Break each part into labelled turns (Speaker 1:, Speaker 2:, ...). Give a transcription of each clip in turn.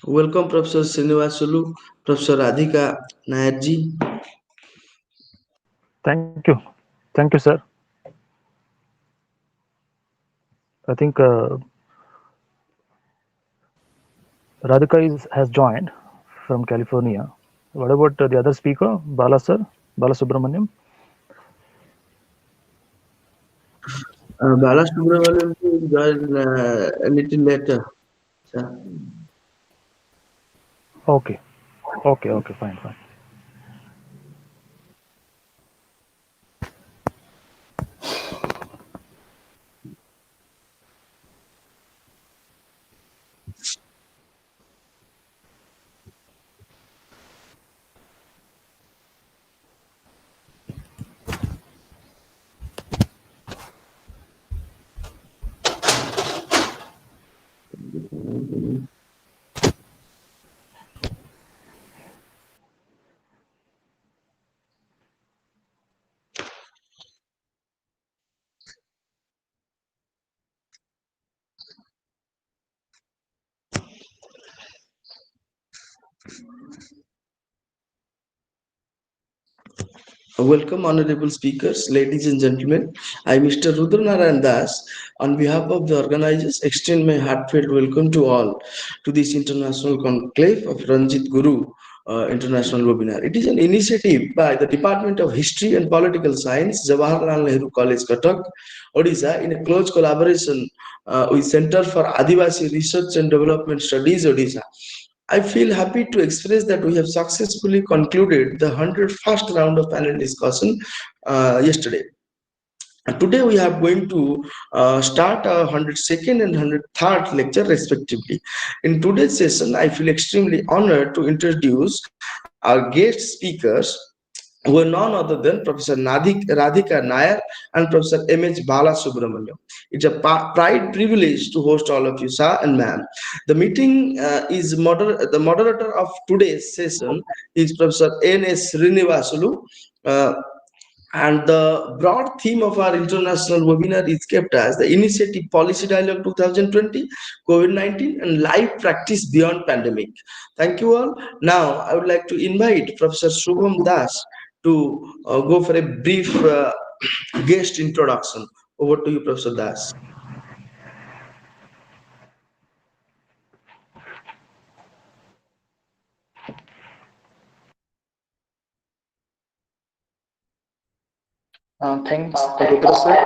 Speaker 1: Welcome, Professor Srinivasulu, Professor Radhika Nayarji.
Speaker 2: Thank you. Thank you, sir. I think Radhika has joined from California. What about the other speaker, Bala sir, Bala Subramanyam?
Speaker 1: Bala Subramanya will join a little later. Sir.
Speaker 2: Okay, okay, fine, fine.
Speaker 1: Welcome, honorable speakers, ladies and gentlemen. I, Mr. Rudranarayan Das, on behalf of the organizers, extend my heartfelt welcome to all to this international conclave of Ranjitguru International Webinar. It is an initiative by the Department of History and Political Science, Jawaharlal Nehru College, Cuttack, Odisha, in a close collaboration with Center for Adivasi Research and Development Studies, Odisha. I feel happy to express that we have successfully concluded the 101st round of panel discussion yesterday. And today we are going to start our 102nd and 103rd lecture respectively. In today's session, I feel extremely honored to introduce our guest speakers were none other than Professor Radhika Nair and Professor M.H. Bala Subramanya. It's a pride privilege to host all of you, sir and ma'am. The meeting the moderator of today's session is Professor N.S. Srinivasulu. Uh, and the broad theme of our international webinar is kept as the Initiative Policy Dialogue 2020, COVID-19, and Live Practice Beyond Pandemic. Thank you all. Now, I would like to invite Professor Shubham Das to go for a brief guest introduction. Over to you, Professor Das.
Speaker 3: Thanks, Rudra sir.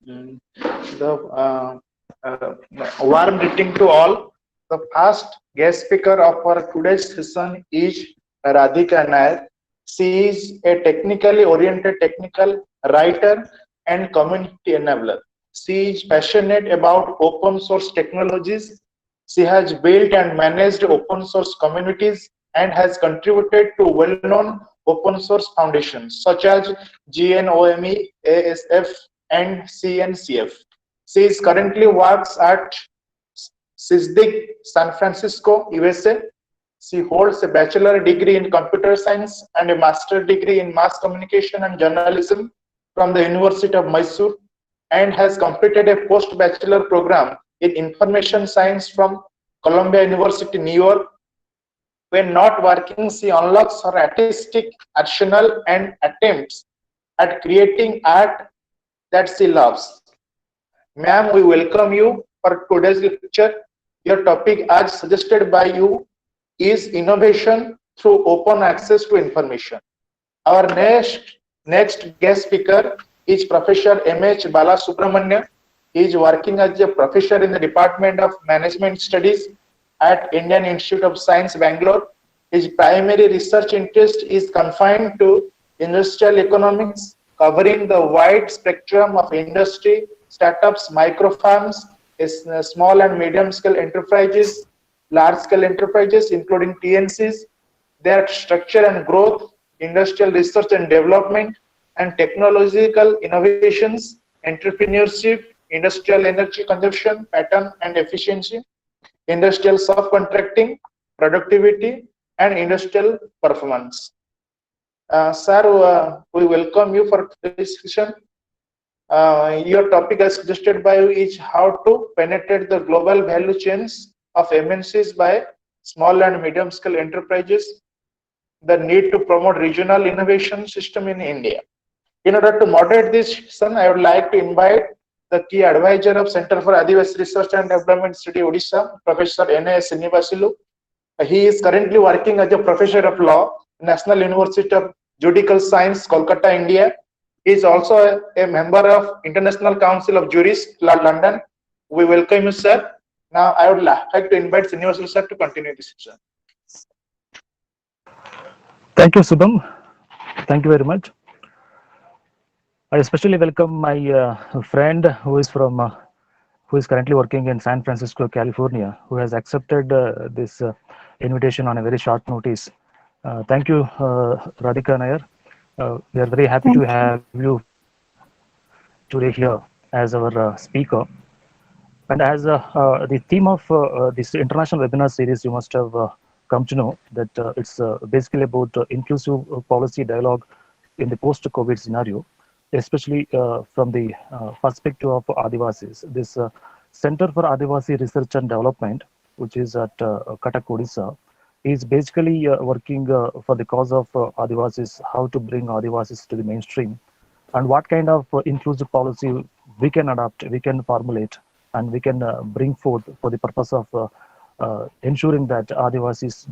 Speaker 3: Mm, The warm greeting to all. The first guest speaker of our today's session is Radhika Nair. She is a technically oriented technical writer and community enabler. She is passionate about open source technologies. She has built and managed open source communities and has contributed to well-known open source foundations such as GNOME, ASF, and CNCF. She is currently works at SysDig, San Francisco, USA. She holds a bachelor degree in computer science and a master degree in mass communication and journalism from the University of Mysore and has completed a post-bachelor program in information science from Columbia University, New York. When not working, she unlocks her artistic arsenal and attempts at creating art that she loves. Ma'am, we welcome you for today's lecture. Your topic, as suggested by you, is innovation through open access to information. Our next guest speaker is Professor M.H. Bala Subramanya. He is working as a professor in the Department of Management Studies at Indian Institute of Science, Bangalore. His primary research interest is confined to industrial economics, covering the wide spectrum of industry, startups, microfarms, small and medium scale enterprises, large scale enterprises, including TNCs, their structure and growth, industrial research and development, and technological innovations, entrepreneurship, industrial energy consumption, pattern and efficiency, industrial subcontracting, productivity, and industrial performance. Sir, we welcome you for this session. Your topic as suggested by you is how to penetrate the global value chains of MNCs by small and medium scale enterprises, the need to promote regional innovation system in India. In order to moderate this session, I would like to invite the key advisor of Center for Adivasi Research and Development Study Odisha, Professor N.A.S. Srinivasilu. He is currently working as a professor of law, National University of Judicial Science, Kolkata, India. He is also a member of International Council of Jurists, London. We welcome you, sir. Now, I would like to invite Srinivasilu sir to continue this session.
Speaker 2: Thank you, Subham. Thank you very much. I especially welcome my friend who is currently working in San Francisco, California, who has accepted this invitation on a very short notice. Thank you, Radhika Nair. We are very happy to
Speaker 4: Thank you.
Speaker 2: have you today here as our speaker. And as the theme of this international webinar series, you must have come to know that it's basically about inclusive policy dialogue in the post-COVID scenario, especially from the perspective of Adivasis. This Center for Adivasi Research and Development, which is at Cuttack, Odisha, is basically working for the cause of Adivasis, how to bring Adivasis to the mainstream, and what kind of inclusive policy we can adopt, we can formulate, and we can bring forth for the purpose of ensuring that Adivasis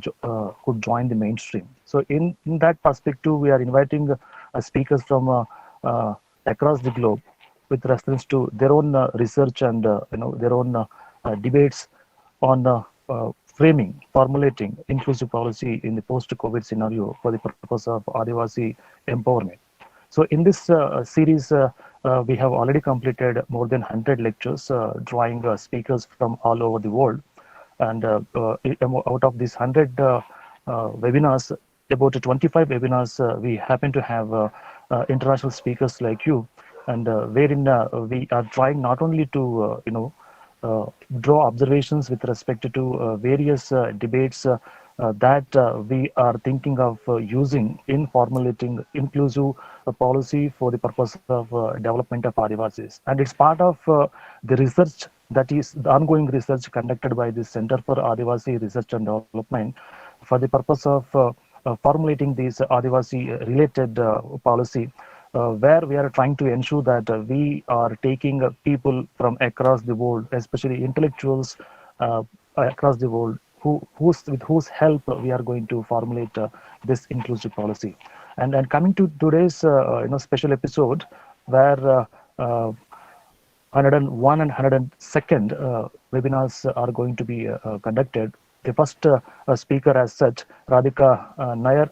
Speaker 2: could join the mainstream. So in that perspective, we are inviting speakers from across the globe with reference to their own research and their own debates on framing, formulating inclusive policy in the post-COVID scenario for the purpose of Adivasi empowerment. So in this series, we have already completed more than 100 lectures, drawing speakers from all over the world. And out of these 100 webinars, about 25 webinars, we happen to have international speakers like you, and wherein we are trying not only to draw observations with respect to various debates that we are thinking of using in formulating inclusive policy for the purpose of development of Adivasis. And it's part of the research, that is the ongoing research conducted by the Center for Adivasi Research and Development for the purpose of formulating these Adivasi related policy, where we are trying to ensure that we are taking people from across the world, especially intellectuals across the world, with whose help we are going to formulate this inclusive policy. And coming to today's special episode, where 101 and 102nd webinars are going to be conducted. The first speaker as such, Radhika Nair,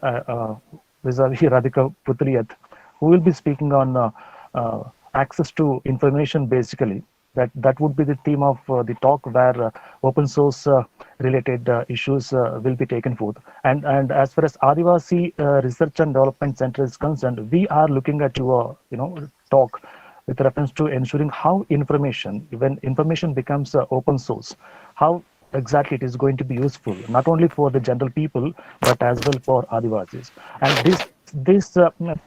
Speaker 2: vis-a-vis Radhika Putriyat, who will be speaking on access to information basically. That would be the theme of the talk, where open source related issues will be taken forth. And as far as Adivasi Research and Development Center is concerned, we are looking at your talk with reference to ensuring how information, when information becomes open source, how exactly it is going to be useful, not only for the general people, but as well for Adivasis. And this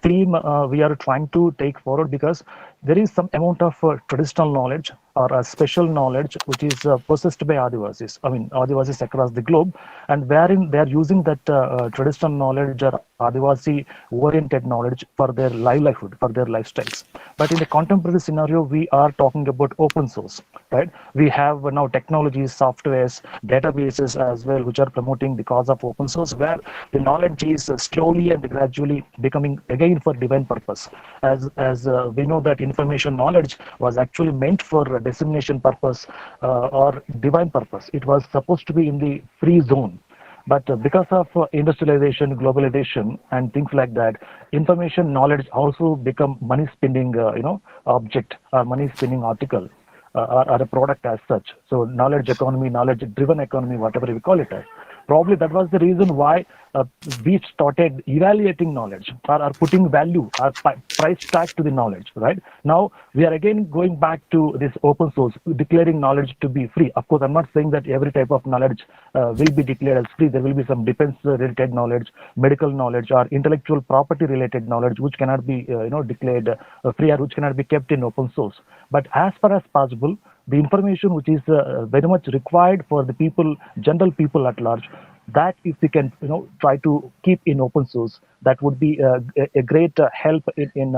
Speaker 2: theme we are trying to take forward because there is some amount of traditional knowledge or a special knowledge which is possessed by Adivasis, Adivasis across the globe, and wherein they are using that traditional knowledge or Adivasi oriented knowledge for their livelihood, for their lifestyles. But in the contemporary scenario, we are talking about open source, right? We have now technologies, softwares, databases as well, which are promoting the cause of open source, where the knowledge is slowly and gradually becoming again for divine purpose. As we know that information knowledge was actually meant for dissemination purpose or divine purpose. It was supposed to be in the free zone. But because of industrialization, globalization, and things like that, information knowledge also become money spending, object or money spending article or a product as such. So knowledge economy, knowledge driven economy, whatever we call it as. Probably that was the reason why we started evaluating knowledge or putting value or price tag to the knowledge, right? Now we are again going back to this open source, declaring knowledge to be free. Of course, I'm not saying that every type of knowledge will be declared as free. There will be some defense related knowledge, medical knowledge, or intellectual property related knowledge which cannot be declared free or which cannot be kept in open source. But as far as possible, the information which is very much required for the people, general people at large, that if we can try to keep in open source, that would be a great help in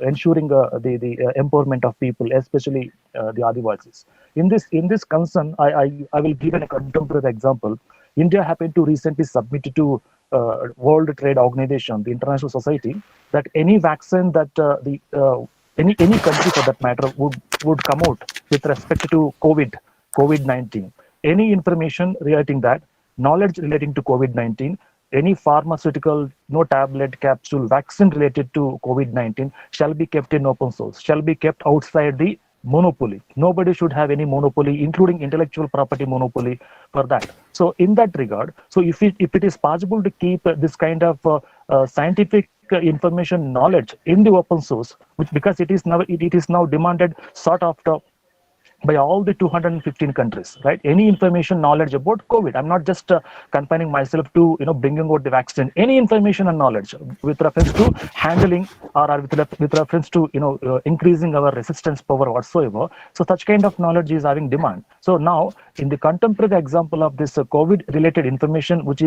Speaker 2: ensuring the empowerment of people, especially the Adivasis. In this concern, I will give a contemporary example. India happened to recently submit to World Trade Organization, the International Society, that any vaccine that the any country for that matter would come out with respect to COVID-19, any information relating that, knowledge relating to COVID-19, any pharmaceutical, no tablet, capsule, vaccine related to COVID-19 shall be kept in open source, shall be kept outside the monopoly. Nobody should have any monopoly, including intellectual property monopoly for that. So in that regard, so if it is possible to keep this kind of scientific information knowledge in the open source, which because it is now demanded sought after by all the 215 countries, right? Any information knowledge about COVID. I'm not just confining myself to bringing out the vaccine. Any information and knowledge with reference to handling or with reference to increasing our resistance power whatsoever. So such kind of knowledge is having demand. So now in the contemporary example of this COVID related information, which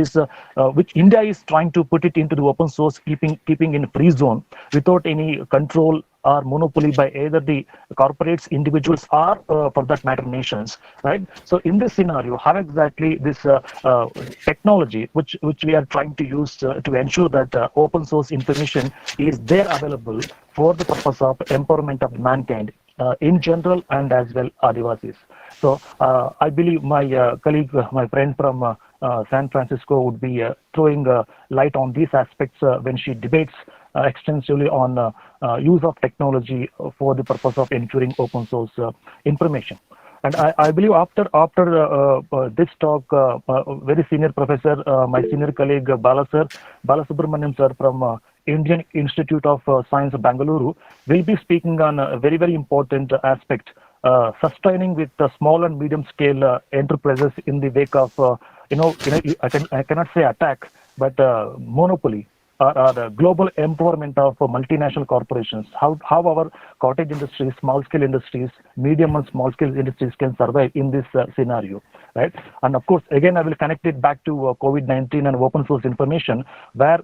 Speaker 2: India is trying to put it into the open source, keeping in free zone without any control or monopoly by either the corporates, individuals, or for that matter nations, right? So in this scenario, how exactly this technology which we are trying to use to ensure that open source information is there available for the purpose of empowerment of mankind in general and as well Adivasis. So I believe my colleague, my friend from San Francisco would be throwing light on these aspects when she debates extensively on use of technology for the purpose of ensuring open source information. And I believe after this talk, very senior professor, my senior colleague Bala Subramanyam sir from Indian Institute of Science, Bangalore, will be speaking on a very, very important aspect, sustaining with small and medium scale enterprises in the wake of, I cannot say attack, but monopoly or the global empowerment of multinational corporations, how our cottage industries, small scale industries, medium and small scale industries can survive in this scenario, right? And of course, again, I will connect it back to COVID-19 and open source information, where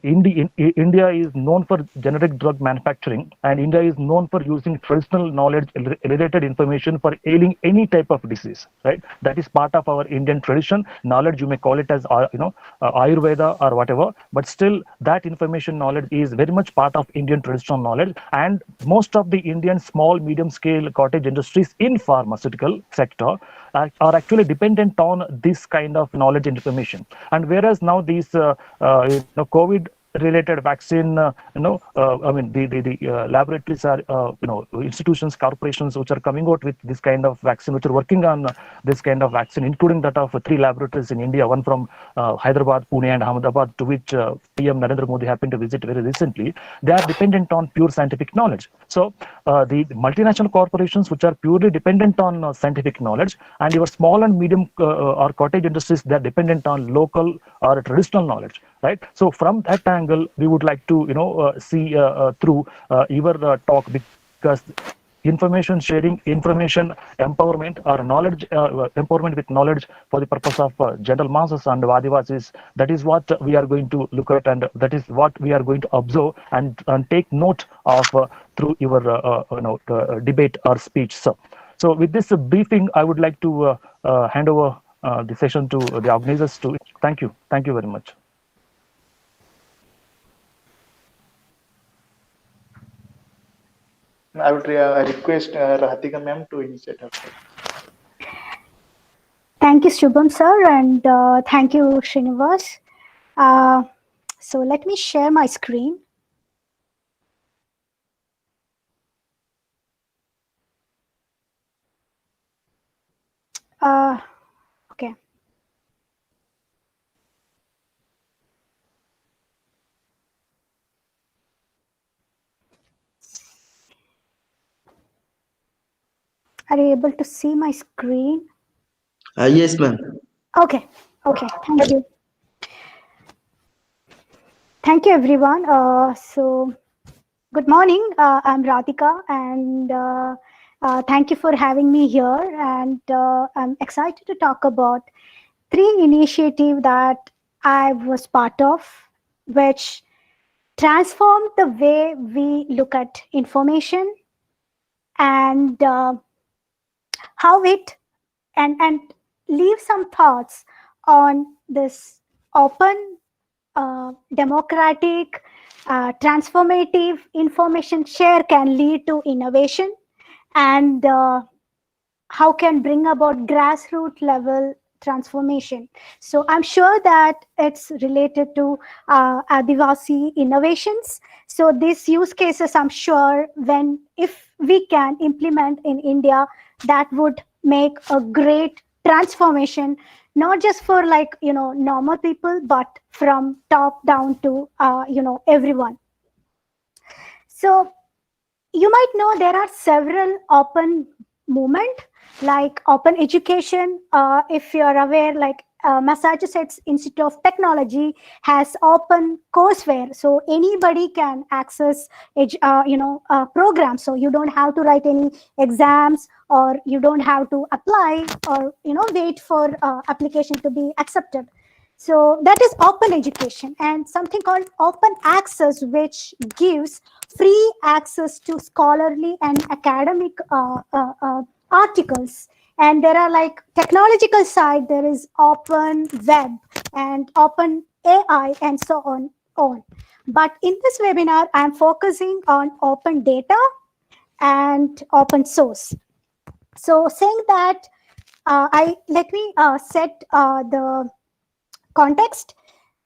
Speaker 2: India is known for generic drug manufacturing, and India is known for using traditional knowledge related information for ailing any type of disease, right? That is part of our Indian tradition. Knowledge, you may call it as Ayurveda or whatever, but still that information knowledge is very much part of Indian traditional knowledge, and most of the Indian small medium scale cottage industries in pharmaceutical sector are actually dependent on this kind of knowledge and information. And whereas now these COVID related vaccine, I mean the laboratories are, institutions, corporations which are coming out with this kind of vaccine, which are working on this kind of vaccine, including that of 3 laboratories in India, one from Hyderabad, Pune, and Ahmedabad, to which PM Narendra Modi happened to visit very recently. They are dependent on pure scientific knowledge. So the multinational corporations which are purely dependent on scientific knowledge, and your small and medium or cottage industries, they are dependent on local or traditional knowledge, right? So from that angle, we would like to see through your talk, because information sharing, information empowerment, or knowledge empowerment with knowledge for the purpose of general masses and Adivasis, that is what we are going to look at, and that is what we are going to observe and take note of through your debate or speech. So with this briefing, I would like to hand over the session to the organizers. Thank you very much.
Speaker 3: I would request Radhika ma'am to initiate her.
Speaker 4: Thank you, Shubham sir, and thank you, Srinivas. So let me share my screen. Okay. Are you able to see my screen?
Speaker 1: Yes, ma'am.
Speaker 4: Okay. Thank you. Thank you, everyone. So, good morning. I'm Radhika, and Thank you for having me here, and I'm excited to talk about three initiatives that I was part of, which transformed the way we look at information and how it and leave some thoughts on this open, democratic, transformative information share can lead to innovation and how can bring about grassroots level transformation. So I'm sure that it's related to Adivasi innovations. So these use cases, I'm sure, when if we can implement in India, that would make a great transformation, not just for normal people, but from top down to everyone. So you might know there are several open movement like open education. If you're aware, like Massachusetts Institute of Technology has open courseware, so anybody can access programs. So you don't have to write any exams, or you don't have to apply, or wait for application to be accepted. So that is open education, and something called open access, which gives free access to scholarly and academic articles. And there are like technological side, there is open web and open AI and so on. But in this webinar, I'm focusing on open data and open source. So saying that, let me set the context.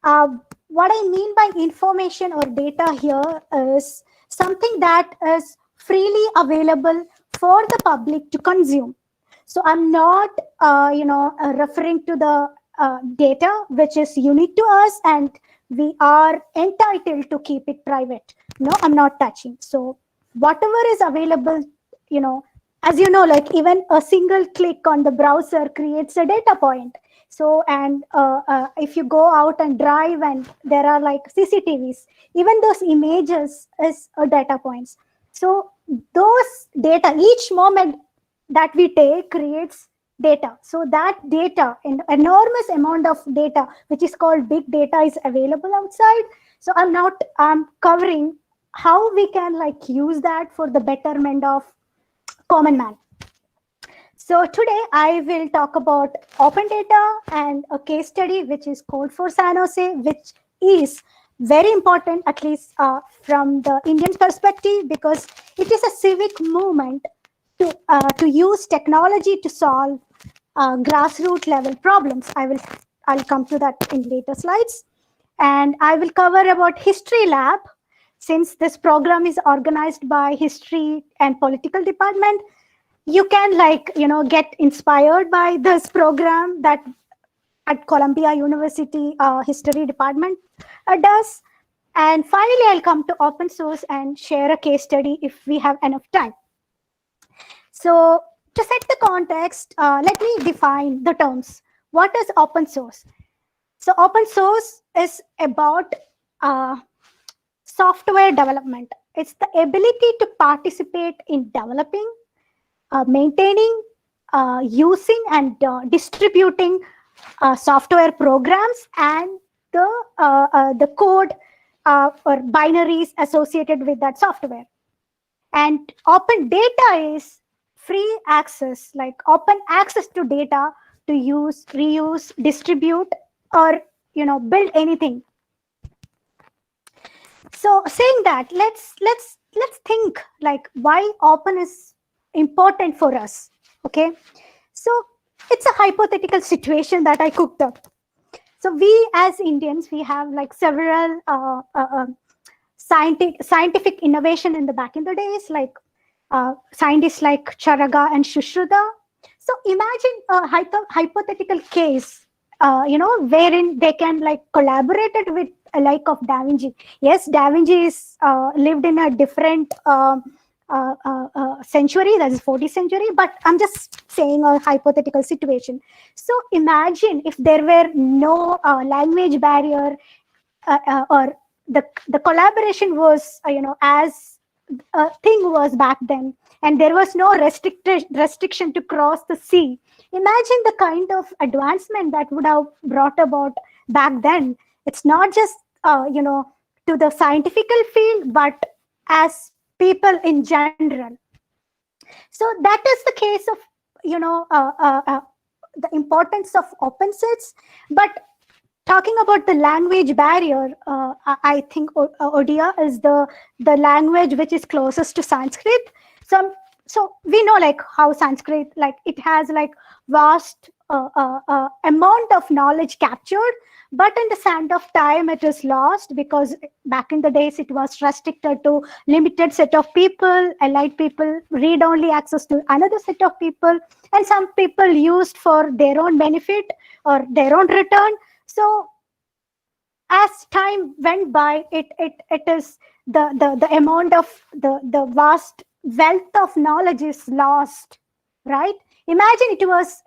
Speaker 4: What I mean by information or data here is something that is freely available for the public to consume. So I'm not, referring to the data which is unique to us and we are entitled to keep it private. No, I'm not touching. So whatever is available, as you know, like even a single click on the browser creates a data point. So, and if you go out and drive and there are like CCTVs, even those images is a data points. So those data, each moment that we take creates data. So that data, an enormous amount of data, which is called big data, is available outside. So I'm covering how we can like use that for the betterment of common man. So today I will talk about open data and a case study, which is Code for San Jose, which is very important, at least from the Indian perspective, because it is a civic movement to use technology to solve grassroots level problems. I'll come to that in later slides. And I will cover about History Lab, since this program is organized by History and Political Department. You can get inspired by this program that at Columbia University History Department does. And finally, I'll come to open source and share a case study if we have enough time. So to set the context, let me define the terms. What is open source? So open source is about software development. It's the ability to participate in developing, maintaining, using, and distributing software programs and the code or binaries associated with that software. And open data is free access, like open access to data to use, reuse, distribute, or build anything. So saying that, let's think like why open is important for us. Okay, so it's a hypothetical situation that I cooked up. So we as Indians, we have like several scientific innovation in the back in the days, like scientists like Charaga and Shushruta. So imagine a hypothetical case, wherein they can like collaborated with a like of Da Vinci. Yes, Da Vinci is lived in a different century, that is 40th century, but I'm just saying a hypothetical situation. So imagine if there were no language barrier, or the collaboration was as thing was back then, and there was no restriction to cross the sea. Imagine the kind of advancement that would have brought about back then. It's not just to the scientific field, but as people in general. So that is the case of the importance of open sets. But talking about the language barrier, I think Odia is the language which is closest to Sanskrit. So we know like how Sanskrit, like it has like vast amount of knowledge captured, but in the sand of time it is lost, because back in the days it was restricted to limited set of people, elite people, read only access to another set of people, and some people used for their own benefit or their own return. So as time went by, it is the amount of the vast wealth of knowledge is lost, right? Imagine it was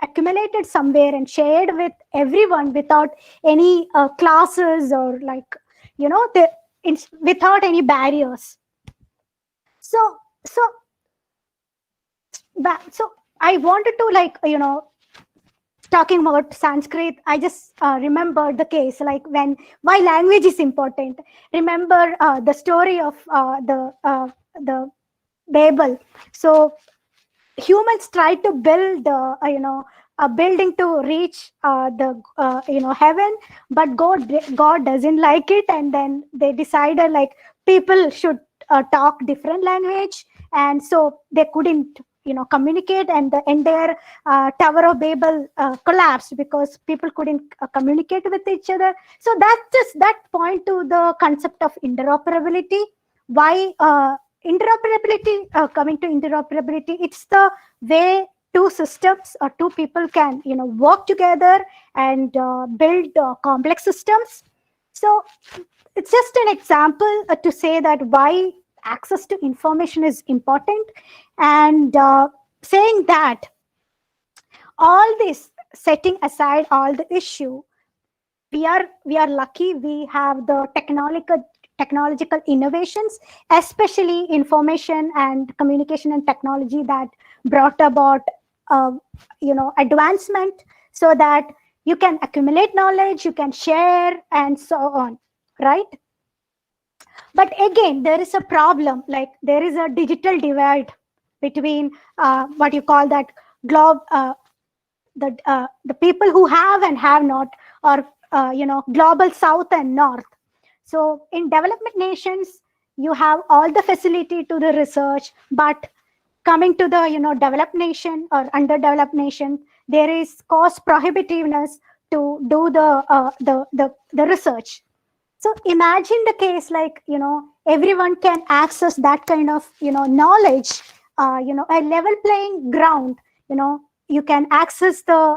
Speaker 4: accumulated somewhere and shared with everyone without any classes or like without any barriers. So I wanted to like talking about Sanskrit, I just remembered the case, like why language is important. Remember the story of the Babel. So humans tried to build a building to reach the heaven, but God doesn't like it, and then they decided like people should talk different language, and so they couldn't communicate, and the entire Tower of Babel collapsed because people couldn't communicate with each other. So that point to the concept of interoperability. Why interoperability? Coming to interoperability, it's the way two systems or two people can work together and build complex systems. So it's just an example to say that why access to information is important. And saying that, all this, setting aside all the issue, we are lucky we have the technological innovations, especially information and communication and technology, that brought about advancement, so that you can accumulate knowledge, you can share, and so on, right? But again, there is a problem, like there is a digital divide between what you call that the people who have and have not, or global south and north. So in development nations, you have all the facility to the research, but coming to the developed nation or underdeveloped nation, there is cost prohibitiveness to do the research. So imagine the case like everyone can access that kind of knowledge, a level playing ground. You can access the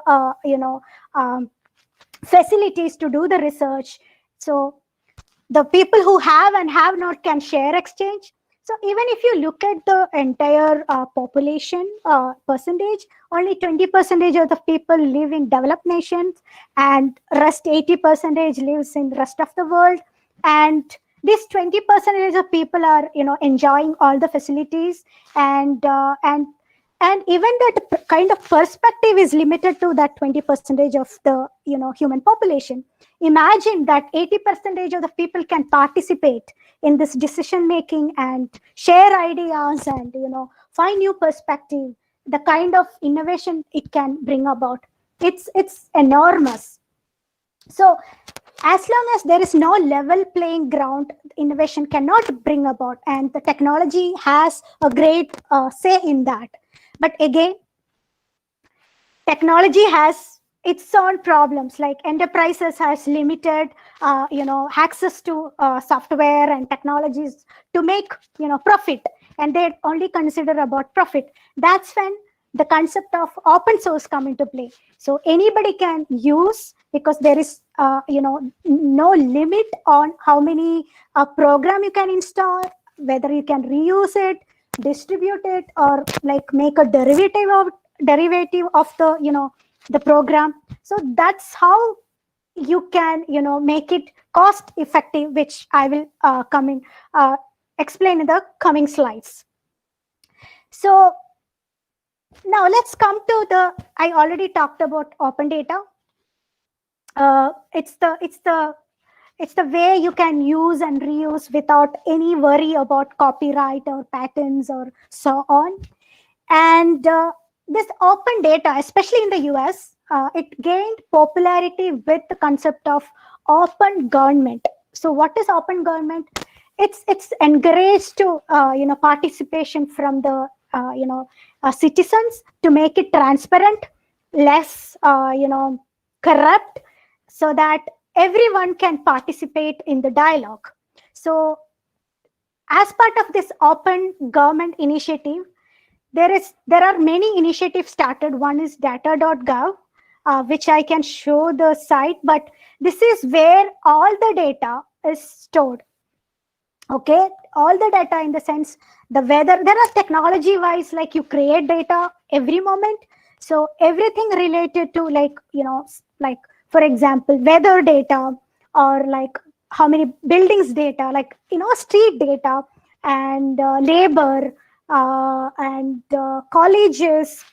Speaker 4: facilities to do the research. So the people who have and have not can share, exchange. So even if you look at the entire population percentage, only 20% of the people live in developed nations, and rest 80% lives in the rest of the world. And this 20% of people are enjoying all the facilities, and even that kind of perspective is limited to that 20% of the human population. Imagine that 80% of the people can participate in this decision making and share ideas and find new perspective. The kind of innovation it can bring about, it's enormous. So as long as there is no level playing ground, innovation cannot bring about, and the technology has a great say in that. But again, technology has its own problems, like enterprises has limited access to software and technologies to make profit, and they only consider about profit. That's when the concept of open source come into play. So anybody can use, because there is no limit on how many program you can install, whether you can reuse it, distribute it, or like make a derivative of the program. So that's how you can make it cost effective, which I will come in explain in the coming slides. So now let's come to I already talked about open data. It's the way you can use and reuse without any worry about copyright or patents or so on. And this open data, especially in the US, it gained popularity with the concept of open government. So what is open government? It's encouraged to participation from the citizens to make it transparent, less corrupt, so that everyone can participate in the dialogue. So as part of this open government initiative, there are many initiatives started. One is data.gov, which I can show the site, but this is where all the data is stored. Okay, all the data in the sense the weather, there are technology wise, like you create data every moment. So everything related to like for example, weather data, or like how many buildings data, like street data, and labor, and colleges,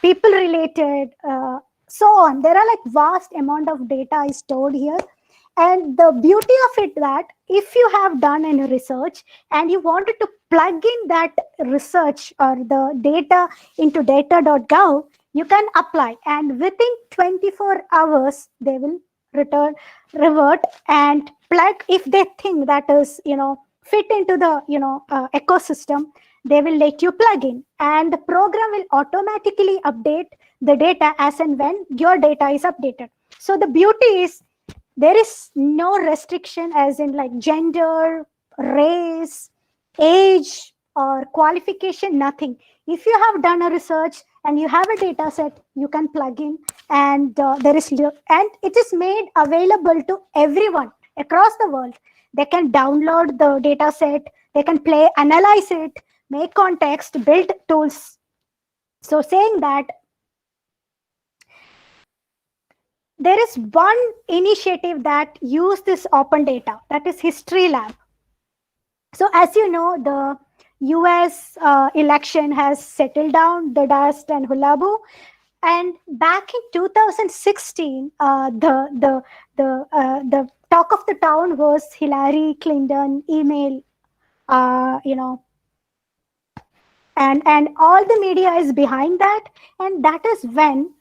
Speaker 4: people related, so on. There are like vast amount of data is stored here. And the beauty of it that if you have done any research and you wanted to plug in that research or the data into data.gov, you can apply, and within 24 hours they will revert and plug. If they think that is fit into the ecosystem, they will let you plug in, and the program will automatically update the data as and when your data is updated. So the beauty is there is no restriction, as in like gender, race, age, or qualification, nothing. If you have done a research and you have a data set, you can plug in, and and it is made available to everyone across the world. They can download the data set, they can analyze it, make context, build tools. So saying that, there is one initiative that use this open data, that is History Lab. So as you know, the US election has settled down, the dust and hullabaloo. And back in 2016, the talk of the town was Hillary Clinton email, and all the media is behind that. And that is when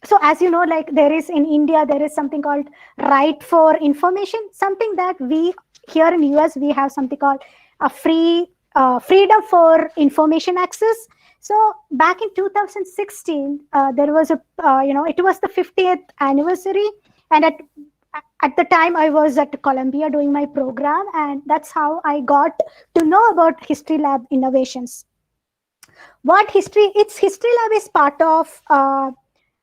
Speaker 4: so as you know, like there is in India, there is something called right for information, something that we here in US we have something called a freedom for information access. So back in 2016, there was a it was the 50th anniversary, and at the time I was at Columbia doing my program, and that's how I got to know about History Lab innovations. History Lab is part of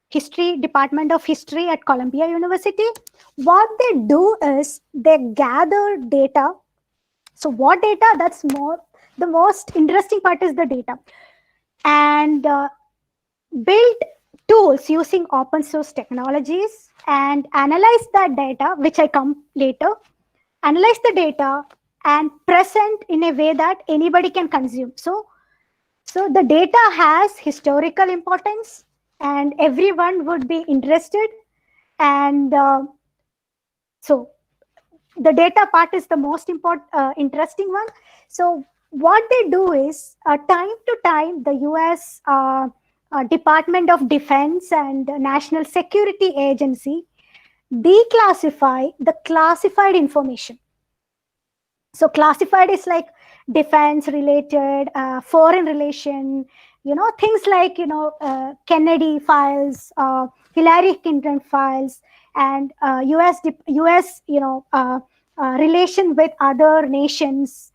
Speaker 4: History Department of History at Columbia University. What they do is they gather data. So what data? That's the most interesting part is the data, and build tools using open source technologies and analyze that data, which I come later. Analyze the data and present in a way that anybody can consume. So the data has historical importance, and everyone would be interested. And so the data part is the most interesting one. So what they do is time to time, the US Department of Defense and National Security Agency declassify the classified information. So classified is like defense related, foreign relation, things like Kennedy files, Hillary Clinton files, and US relation with other nations.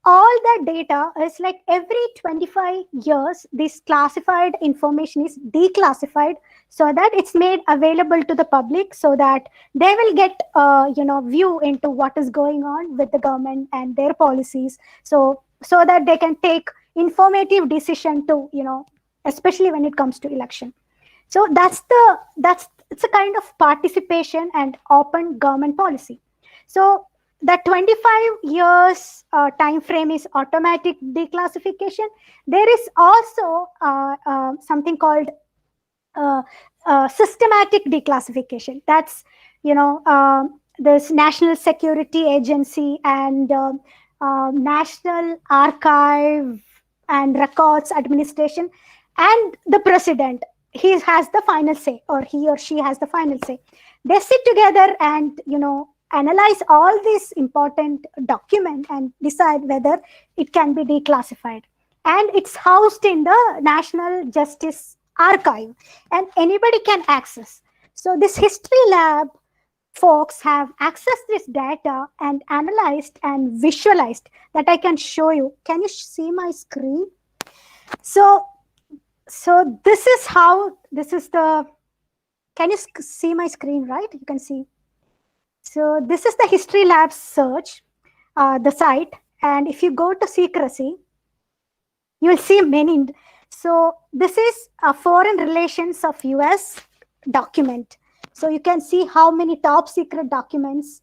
Speaker 4: All that data is like every 25 years, this classified information is declassified, so that it's made available to the public, so that they will get view into what is going on with the government and their policies, so that they can take informative decision to especially when it comes to election. So it's a kind of participation and open government policy. So the 25 years time frame is automatic declassification. There is also something called systematic declassification. That's, this National Security Agency and National Archive and Records Administration and the president. He has the final say, or he or she has the final say. They sit together and, analyze all these important document and decide whether it can be declassified. And it's housed in the National Justice Archive, and anybody can access. So this history lab folks have accessed this data and analyzed and visualized that I can show you. Can you see my screen? So this is how, this is the, can you see my screen, right? You can see. So this is the history lab search, the site. And if you go to secrecy, you'll see many. So this is a foreign relations of US document. So you can see how many top secret documents,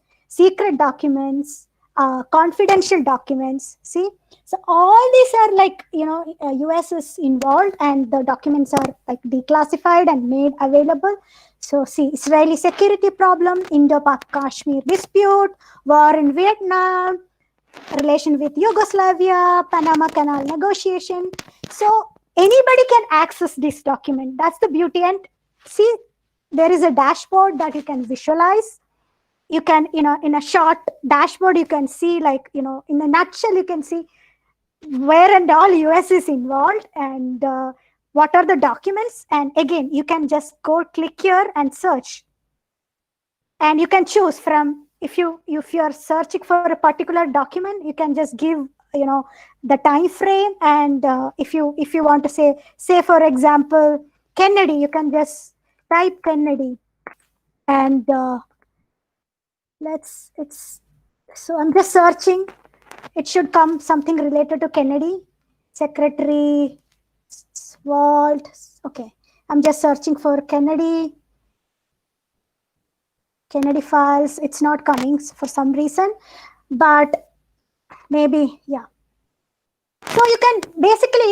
Speaker 4: confidential documents. See, so all these are like, US is involved, and the documents are like declassified and made available. So see, Israeli security problem, Indo-Kashmir dispute, war in Vietnam, relation with Yugoslavia, Panama Canal negotiation. So anybody can access this document. That's the beauty. And see, there is a dashboard that you can visualize. You can, in a short dashboard, you can see, like, in a nutshell, you can see where and all US is involved and what are the documents. And again, you can just go click here and search. And you can choose from, if you're searching for a particular document, you can just give, the time frame. And if you want to say for example, Kennedy, you can just type Kennedy. And so I'm just searching. It should come something related to Kennedy, Secretary Walt. Okay, I'm just searching for Kennedy files. It's not coming for some reason, but maybe, yeah. So you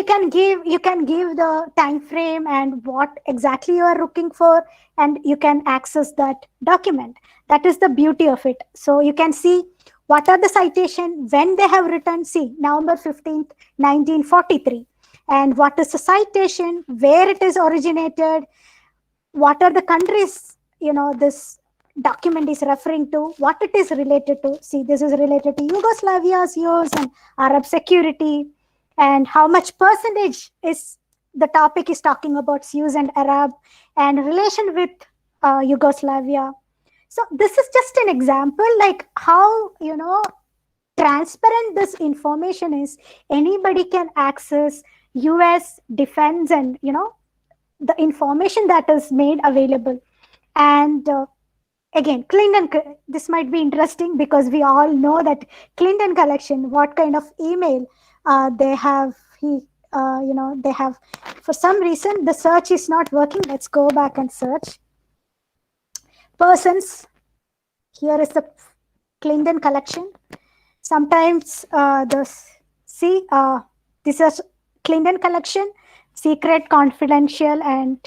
Speaker 4: can give the time frame and what exactly you are looking for, and you can access that document. That is the beauty of it. So you can see what are the citation, when they have written. See, November 15th, 1943. And what is the citation, where it is originated, what are the countries, this document is referring to, what it is related to. See, this is related to Yugoslavia's use and Arab security, and how much percentage is the topic is talking about Jews and Arab and relation with Yugoslavia. So this is just an example, like how, transparent this information is. Anybody can access US defense and, the information that is made available. And again, Clinton, this might be interesting because we all know that Clinton collection, what kind of email they have. They have, for some reason, the search is not working. Let's go back and search. Persons. Here is the Clinton collection. Sometimes this is Clinton collection, secret, confidential, and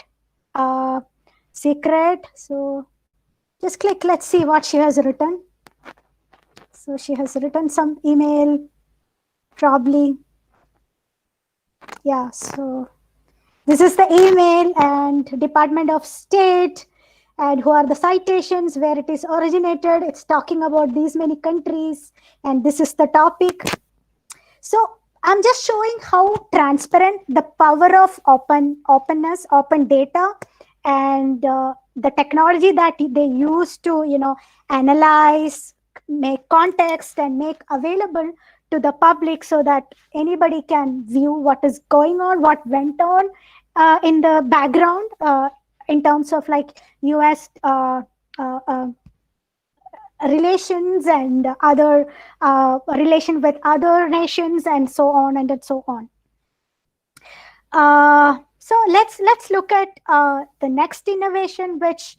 Speaker 4: secret. So just click, let's see what she has written. So she has written some email, probably. Yeah, so this is the email and Department of State, and who are the citations, where it is originated. It's talking about these many countries, and this is the topic. So I'm just showing how transparent the power of openness, open data, and the technology that they use to, analyze, make context, and make available to the public so that anybody can view what is going on, what went on in the background in terms of like US relations and other relation with other nations and so on and so on. So let's look at the next innovation, which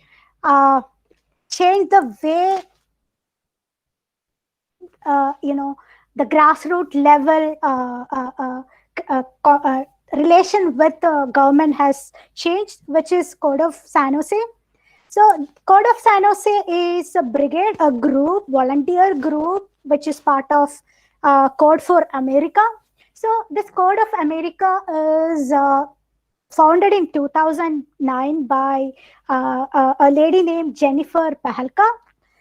Speaker 4: changed the way the grassroots level relation with the government has changed, which is Code of San Jose. So Code of San Jose is a brigade, a group, volunteer group, which is part of Code for America. So this Code of America is founded in 2009 by a lady named Jennifer Pahalka.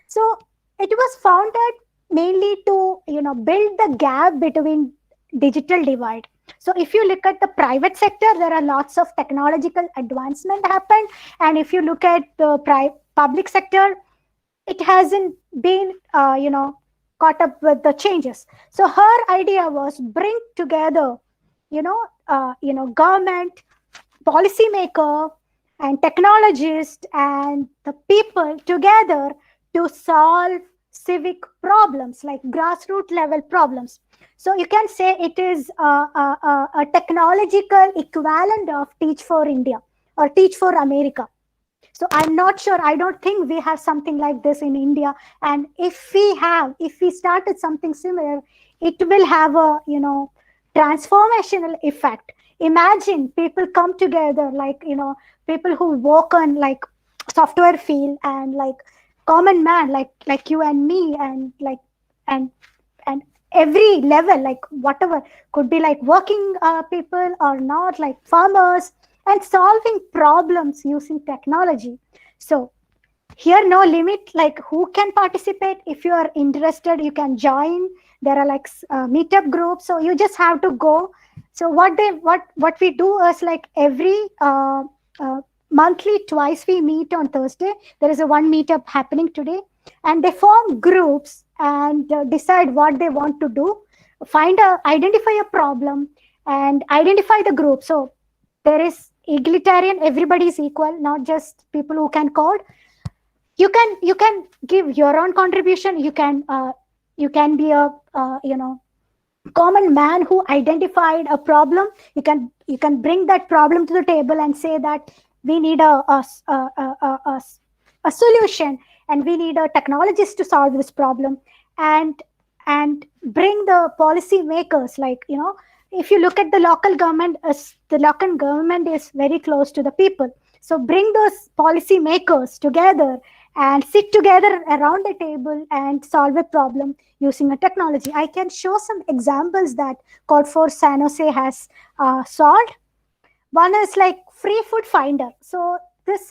Speaker 4: So it was founded mainly to build the gap between digital divide. So if you look at the private sector, there are lots of technological advancement happened, and if you look at the public sector, it hasn't been caught up with the changes. So her idea was bring together government, policymaker, and technologist and the people together to solve civic problems, like grassroots level problems. So you can say it is a technological equivalent of Teach for India or Teach for America. So I'm not sure, I don't think we have something like this in India. And if we started something similar, it will have a transformational effect. Imagine people come together, like people who work on like software field, and like common man like you and me, and like and every level, like whatever, could be like working people or not, like farmers, and solving problems using technology. So here no limit, like who can participate. If you are interested, you can join. There are like meetup groups, so you just have to go. So what we do is like every monthly, twice we meet on Thursday. There is a one meetup happening today, and they form groups and decide what they want to do, identify a problem and identify the group. So there is egalitarian, everybody is equal, not just people who can code. You can give your own contribution. You can be a common man who identified a problem. You can bring that problem to the table and say that we need a solution, and we need a technologist to solve this problem, and bring the policy makers, like if you look at the local government, the local government is very close to the people. So bring those policy makers together and sit together around the table and solve a problem using a technology. I can show some examples that Code for San Jose has solved. One is like free food finder. So this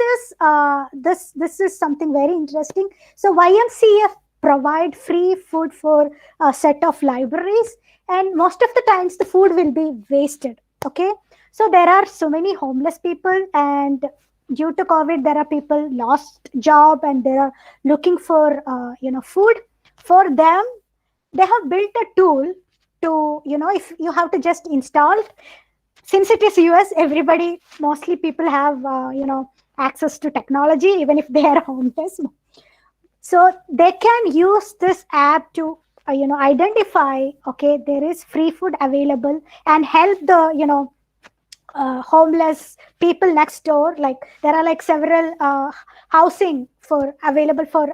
Speaker 4: is something very interesting. So YMCF provide free food for a set of libraries, and most of the times the food will be wasted. Okay, so there are so many homeless people, and due to COVID, there are people lost job, and they are looking for food. For them, they have built a tool to if you have to just install. Since it is US, everybody, mostly people have access to technology, even if they are homeless. So they can use this app to identify, okay, there is free food available, and help the homeless people next door. Like there are like several housing for available for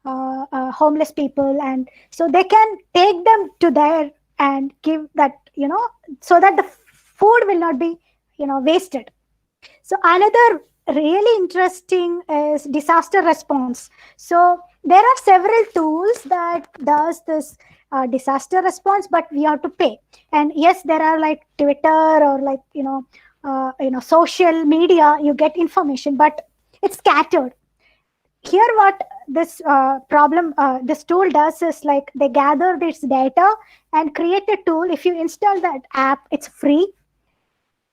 Speaker 4: homeless people, and so they can take them to there and give that so that the food will not be wasted. So another really interesting is disaster response. So there are several tools that does this disaster response, but we have to pay. And yes, there are like Twitter or like social media, you get information, but it's scattered. Here what this this tool does is like they gather this data and create a tool. If you install that app, it's free.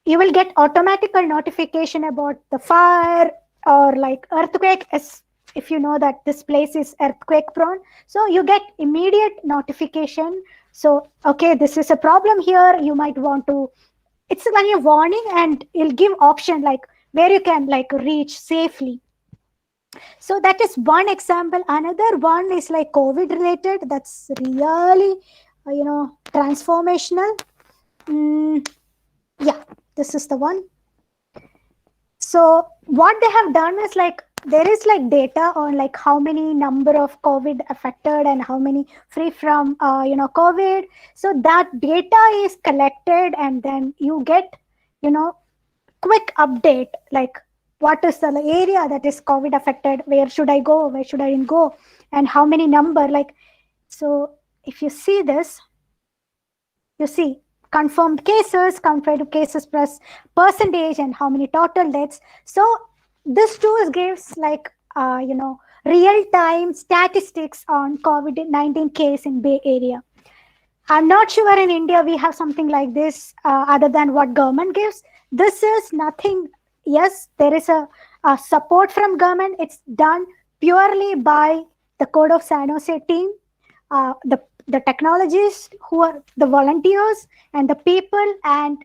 Speaker 4: You will get automatical notification about the fire or like earthquake, as if you know that this place is earthquake prone. So you get immediate notification. So okay, this is a problem here, you might want to, it's like a warning, and it'll give option like where you can like reach safely. So that is one example. Another one is like COVID related. That's really transformational. Yeah, this is the one. So what they have done is like there is like data on like how many number of COVID affected and how many free from COVID. So that data is collected, and then you get you know quick update, like what is the area that is COVID affected, where should I go, where should I go, and how many number. Like, so if you see this, you see confirmed cases, confirmed cases plus percentage, and how many total deaths. So this tool gives like real time statistics on COVID-19 case in Bay Area. I'm not sure in India we have something like this other than what government gives. This is nothing. Yes, there is a support from government. It's done purely by the Code of San Jose team, the technologists who are the volunteers and the people, and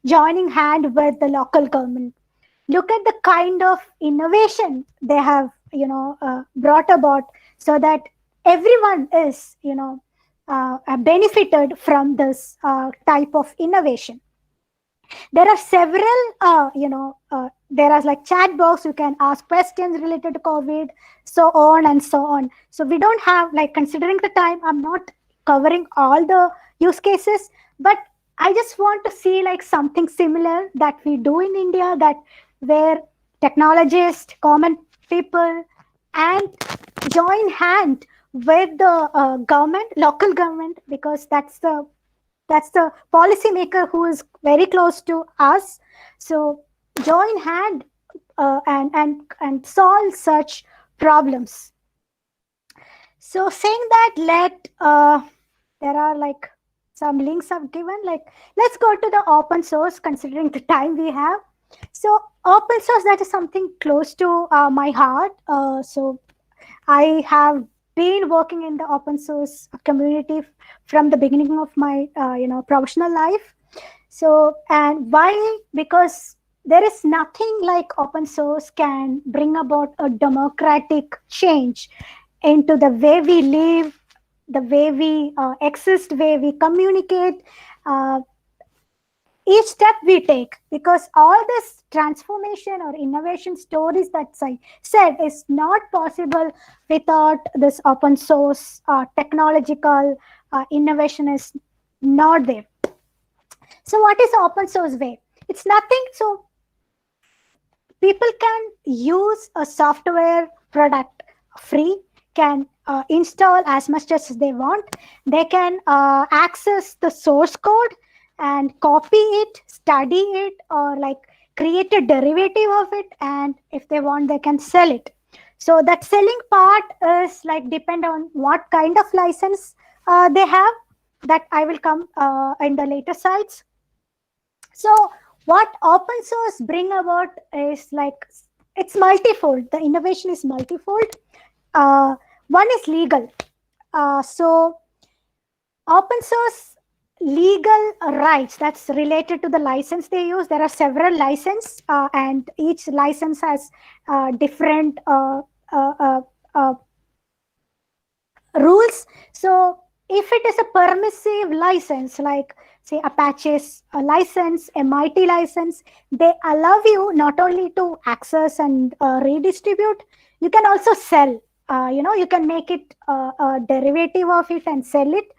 Speaker 4: joining hand with the local government. Look at the kind of innovation they have brought about, so that everyone is benefited from this type of innovation. There are several there are like chat box, you can ask questions related to COVID, so on and so on. So we don't have, like, considering the time, I'm not covering all the use cases, but I just want to see like something similar that we do in India, that where technologists, common people, and join hand with the government, local government, because that's the policymaker who is very close to us. So join hand and solve such problems. So saying that, there are like some links I've given. Like, let's go to the open source, considering the time we have. So open source, that is something close to my heart. So I have been working in the open source community from the beginning of my professional life. So, and why? Because there is nothing like open source can bring about a democratic change into the way we live, the way we exist, way we communicate, each step we take. Because all this transformation or innovation stories that I said is not possible without this open source technological innovation is not there. So what is open source way? It's nothing. So people can use a software product free, can install as much as they want. They can access the source code and copy it, study it, or like create a derivative of it, and if they want, they can sell it. So that selling part is like depend on what kind of license they have. That I will come in the later slides. So what open source bring about is like, it's multifold. The innovation is multifold. One is legal. So open source legal rights, that's related to the license they use. There are several licenses, and each license has different rules. So if it is a permissive license, like say Apache's license, MIT license, they allow you not only to access and redistribute, you can also sell. You can make it a derivative of it and sell it.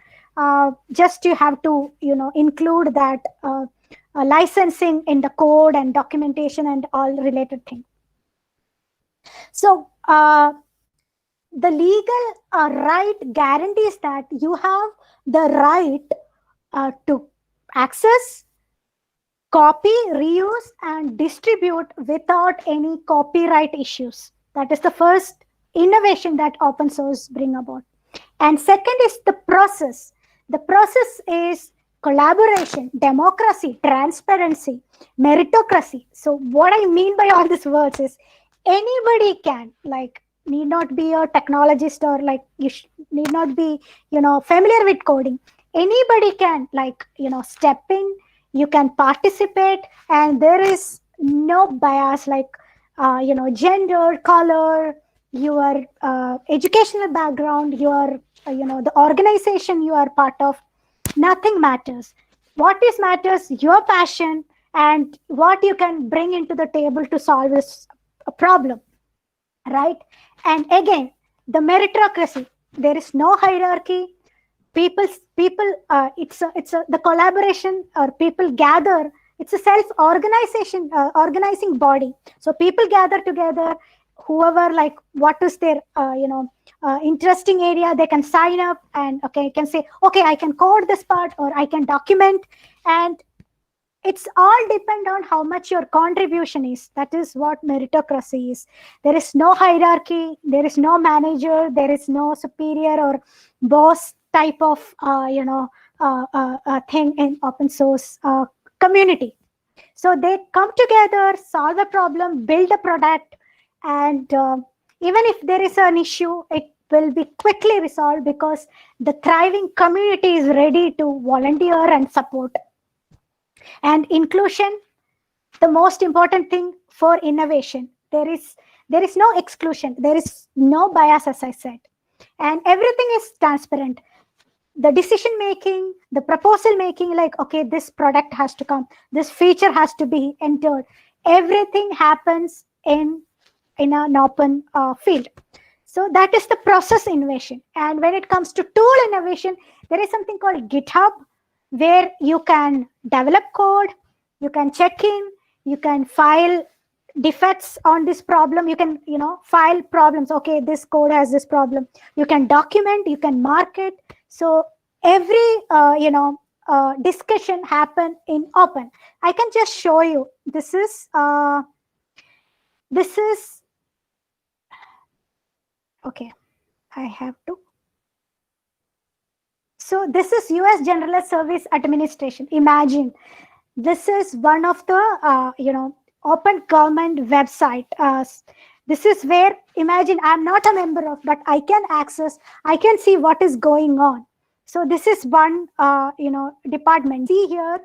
Speaker 4: Just you have to include that licensing in the code and documentation and all related things. So the legal right guarantees that you have the right to access, copy, reuse, and distribute without any copyright issues. That is the first innovation that open source bring about. And second is the process. The process is collaboration, democracy, transparency, meritocracy. So what I mean by all these words is anybody can, like, need not be a technologist, or like need not be familiar with coding. Anybody can, like, step in, you can participate, and there is no bias, like gender, color, your educational background, your the organization you are part of. Nothing matters. What is matters, your passion and what you can bring into the table to solve this problem. right? And again, the meritocracy. There is no hierarchy. People, the collaboration, or people gather. It's a self-organization, organizing body. So people gather together. Whoever, like, what is their interesting area, they can sign up, and okay, can say, okay, I can code this part, or I can document. And it's all depend on how much your contribution is. That is what meritocracy is. There is no hierarchy, there is no manager, there is no superior or boss type of thing in open source community. So they come together, solve a problem, build a product, and even if there is an issue, it will be quickly resolved because the thriving community is ready to volunteer and support. And inclusion, the most important thing for innovation. There is no exclusion, there is no bias, as I said, and everything is transparent. The decision making, the proposal making, like, okay, this product has to come, this feature has to be entered, everything happens in an open field. So that is the process innovation. And when it comes to tool innovation, there is something called GitHub, where you can develop code, you can check in, you can file defects on this problem, you can file problems. Okay, this code has this problem, you can document, you can mark it. So every discussion happen in open. I can just show you. This is okay, I have to. So this is US General Service Administration. Imagine, this is one of the open government website. This is where, imagine, I'm not a member of, but I can access, I can see what is going on. So this is one department. See, here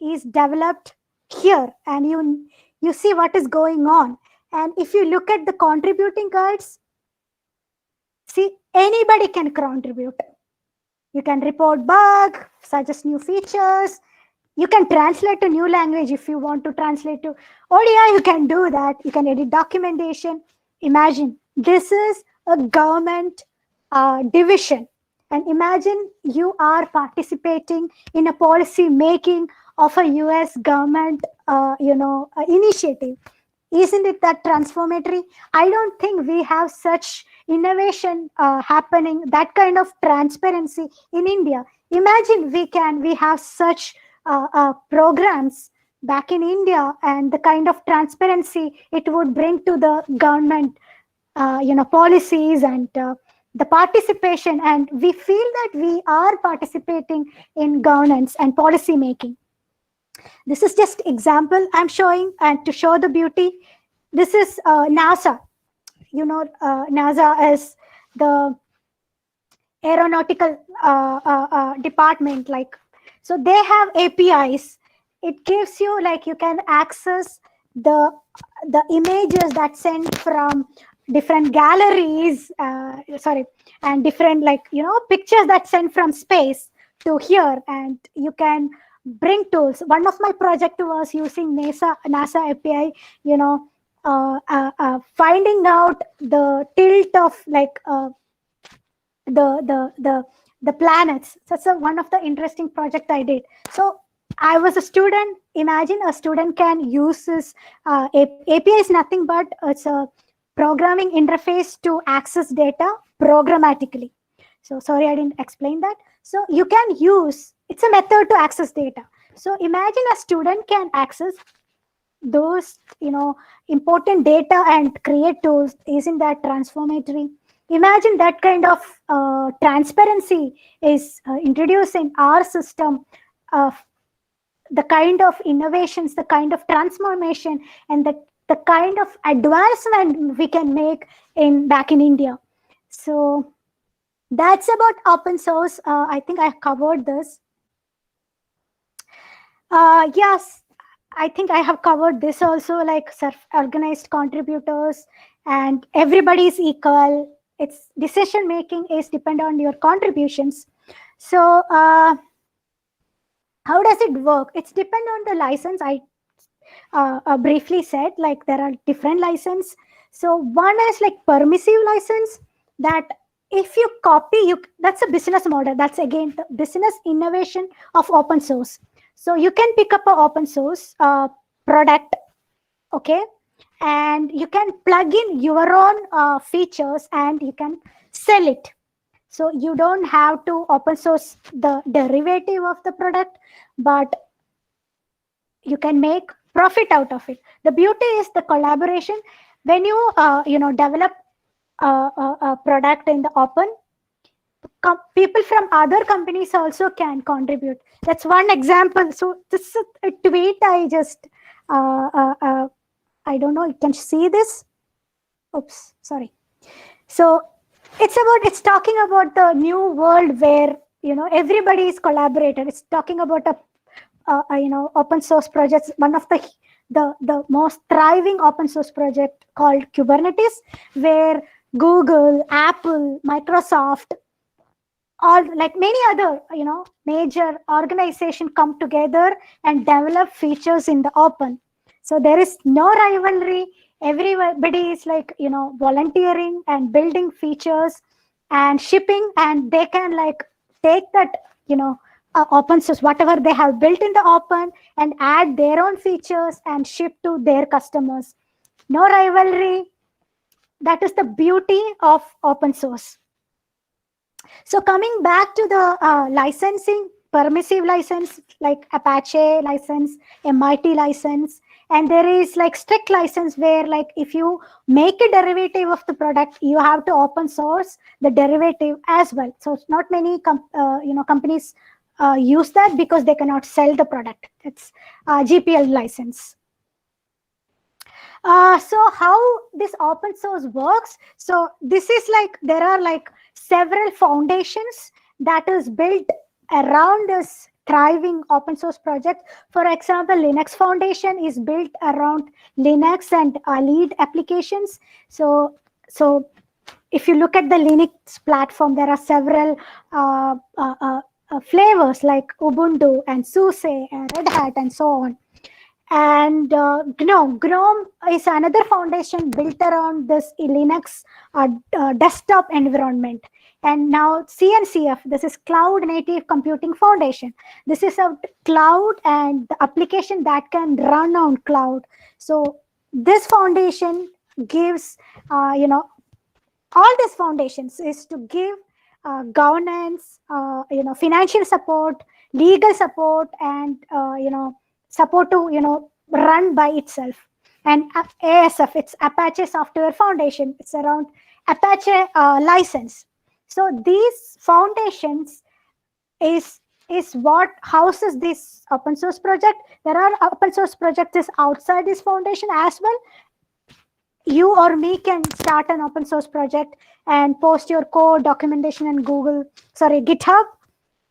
Speaker 4: is developed here, and you see what is going on. And if you look at the contributing guides, see, anybody can contribute. You can report bug, suggest new features. You can translate to new language if you want to translate to ODI. You can do that. You can edit documentation. Imagine, this is a government division. And imagine you are participating in a policy making of a US government initiative. Isn't it that transformatory? I don't think we have such innovation happening, that kind of transparency in India. Imagine we have such programs back in India, and the kind of transparency it would bring to the government, policies, and the participation. And we feel that we are participating in governance and policy making. This is just example I'm showing, and to show the beauty, this is NASA. NASA is the aeronautical department. Like, so they have APIs. It gives you, like, you can access the images that sent from different galleries, and different, pictures that sent from space to here, and you can bring tools. One of my project was using NASA API, finding out the tilt of, like, the planets. That's one of the interesting project I did. So I was a student. Imagine a student can use this API is nothing but it's a programming interface to access data programmatically. So sorry, I didn't explain that. So you can use, it's a method to access data. So imagine a student can access those important data and create tools. Isn't that transformatory? Imagine that kind of transparency is introduced in our system, of the kind of innovations, the kind of transformation, and the kind of advancement we can make back in India. So that's about open source. I think I covered this. Yes, I think I have covered this also, like self-organized contributors, and everybody is equal. Its decision making is dependent on your contributions. So how does it work? It's depend on the license. I briefly said, like, there are different license. So one is like permissive license, that if you copy, that's a business model. That's again the business innovation of open source. So you can pick up an open source product, okay, and you can plug in your own features and you can sell it. So you don't have to open source the derivative of the product, but you can make profit out of it. The beauty is the collaboration. When you develop a product in the open, people from other companies also can contribute. That's one example. So this is a tweet I just I don't know, you can see this. Oops, sorry. So it's talking about the new world where everybody is collaborated. It's talking about a open source projects. One of the most thriving open source project called Kubernetes, where Google, Apple, Microsoft, all like many other major organizations come together and develop features in the open. So there is no rivalry. Everybody is like volunteering and building features and shipping, and they can like take that open source, whatever they have built in the open, and add their own features and ship to their customers. No rivalry. That is the beauty of open source. So coming back to the licensing, permissive license like Apache license, MIT license, and there is like strict license where like if you make a derivative of the product, you have to open source the derivative as well. So not many companies use that because they cannot sell the product. It's GPL license. So how this open source works? So this is like there are like several foundations that is built around this thriving open source project. For example, Linux Foundation is built around Linux and lead applications. So if you look at the Linux platform, there are several flavors like Ubuntu and SUSE and Red Hat and so on. And GNOME is another foundation built around this Linux desktop environment. And now CNCF, this is Cloud Native Computing Foundation. This is a cloud and the application that can run on cloud. So this foundation gives, all these foundations is to give governance, financial support, legal support, and support to run by itself. And ASF, it's Apache Software Foundation. It's around Apache license. So these foundations is what houses this open source project. There are open source projects outside this foundation as well. You or me can start an open source project and post your code documentation in GitHub.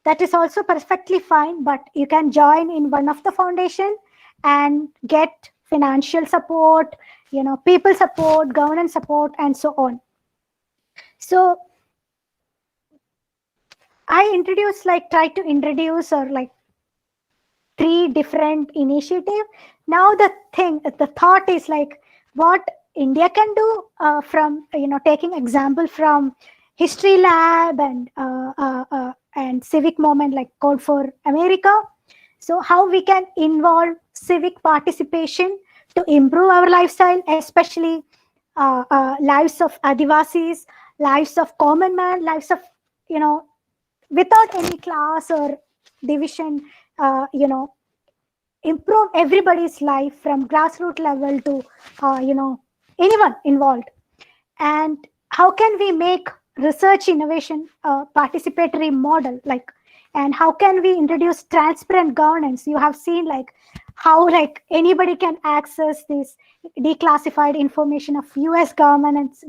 Speaker 4: That is also perfectly fine, but you can join in one of the foundation and get financial support, people support, governance support, and so on. So I try to introduce or like 3 different initiatives. Now the thought is like what India can do from taking example from History Lab and civic movement like Code for America. So how we can involve civic participation to improve our lifestyle, especially lives of Adivasis, lives of common man, lives of without any class or division, improve everybody's life from grassroots level to anyone involved. And how can we make research innovation participatory model, like, and how can we introduce transparent governance? You have seen like how like anybody can access this declassified information of US governments,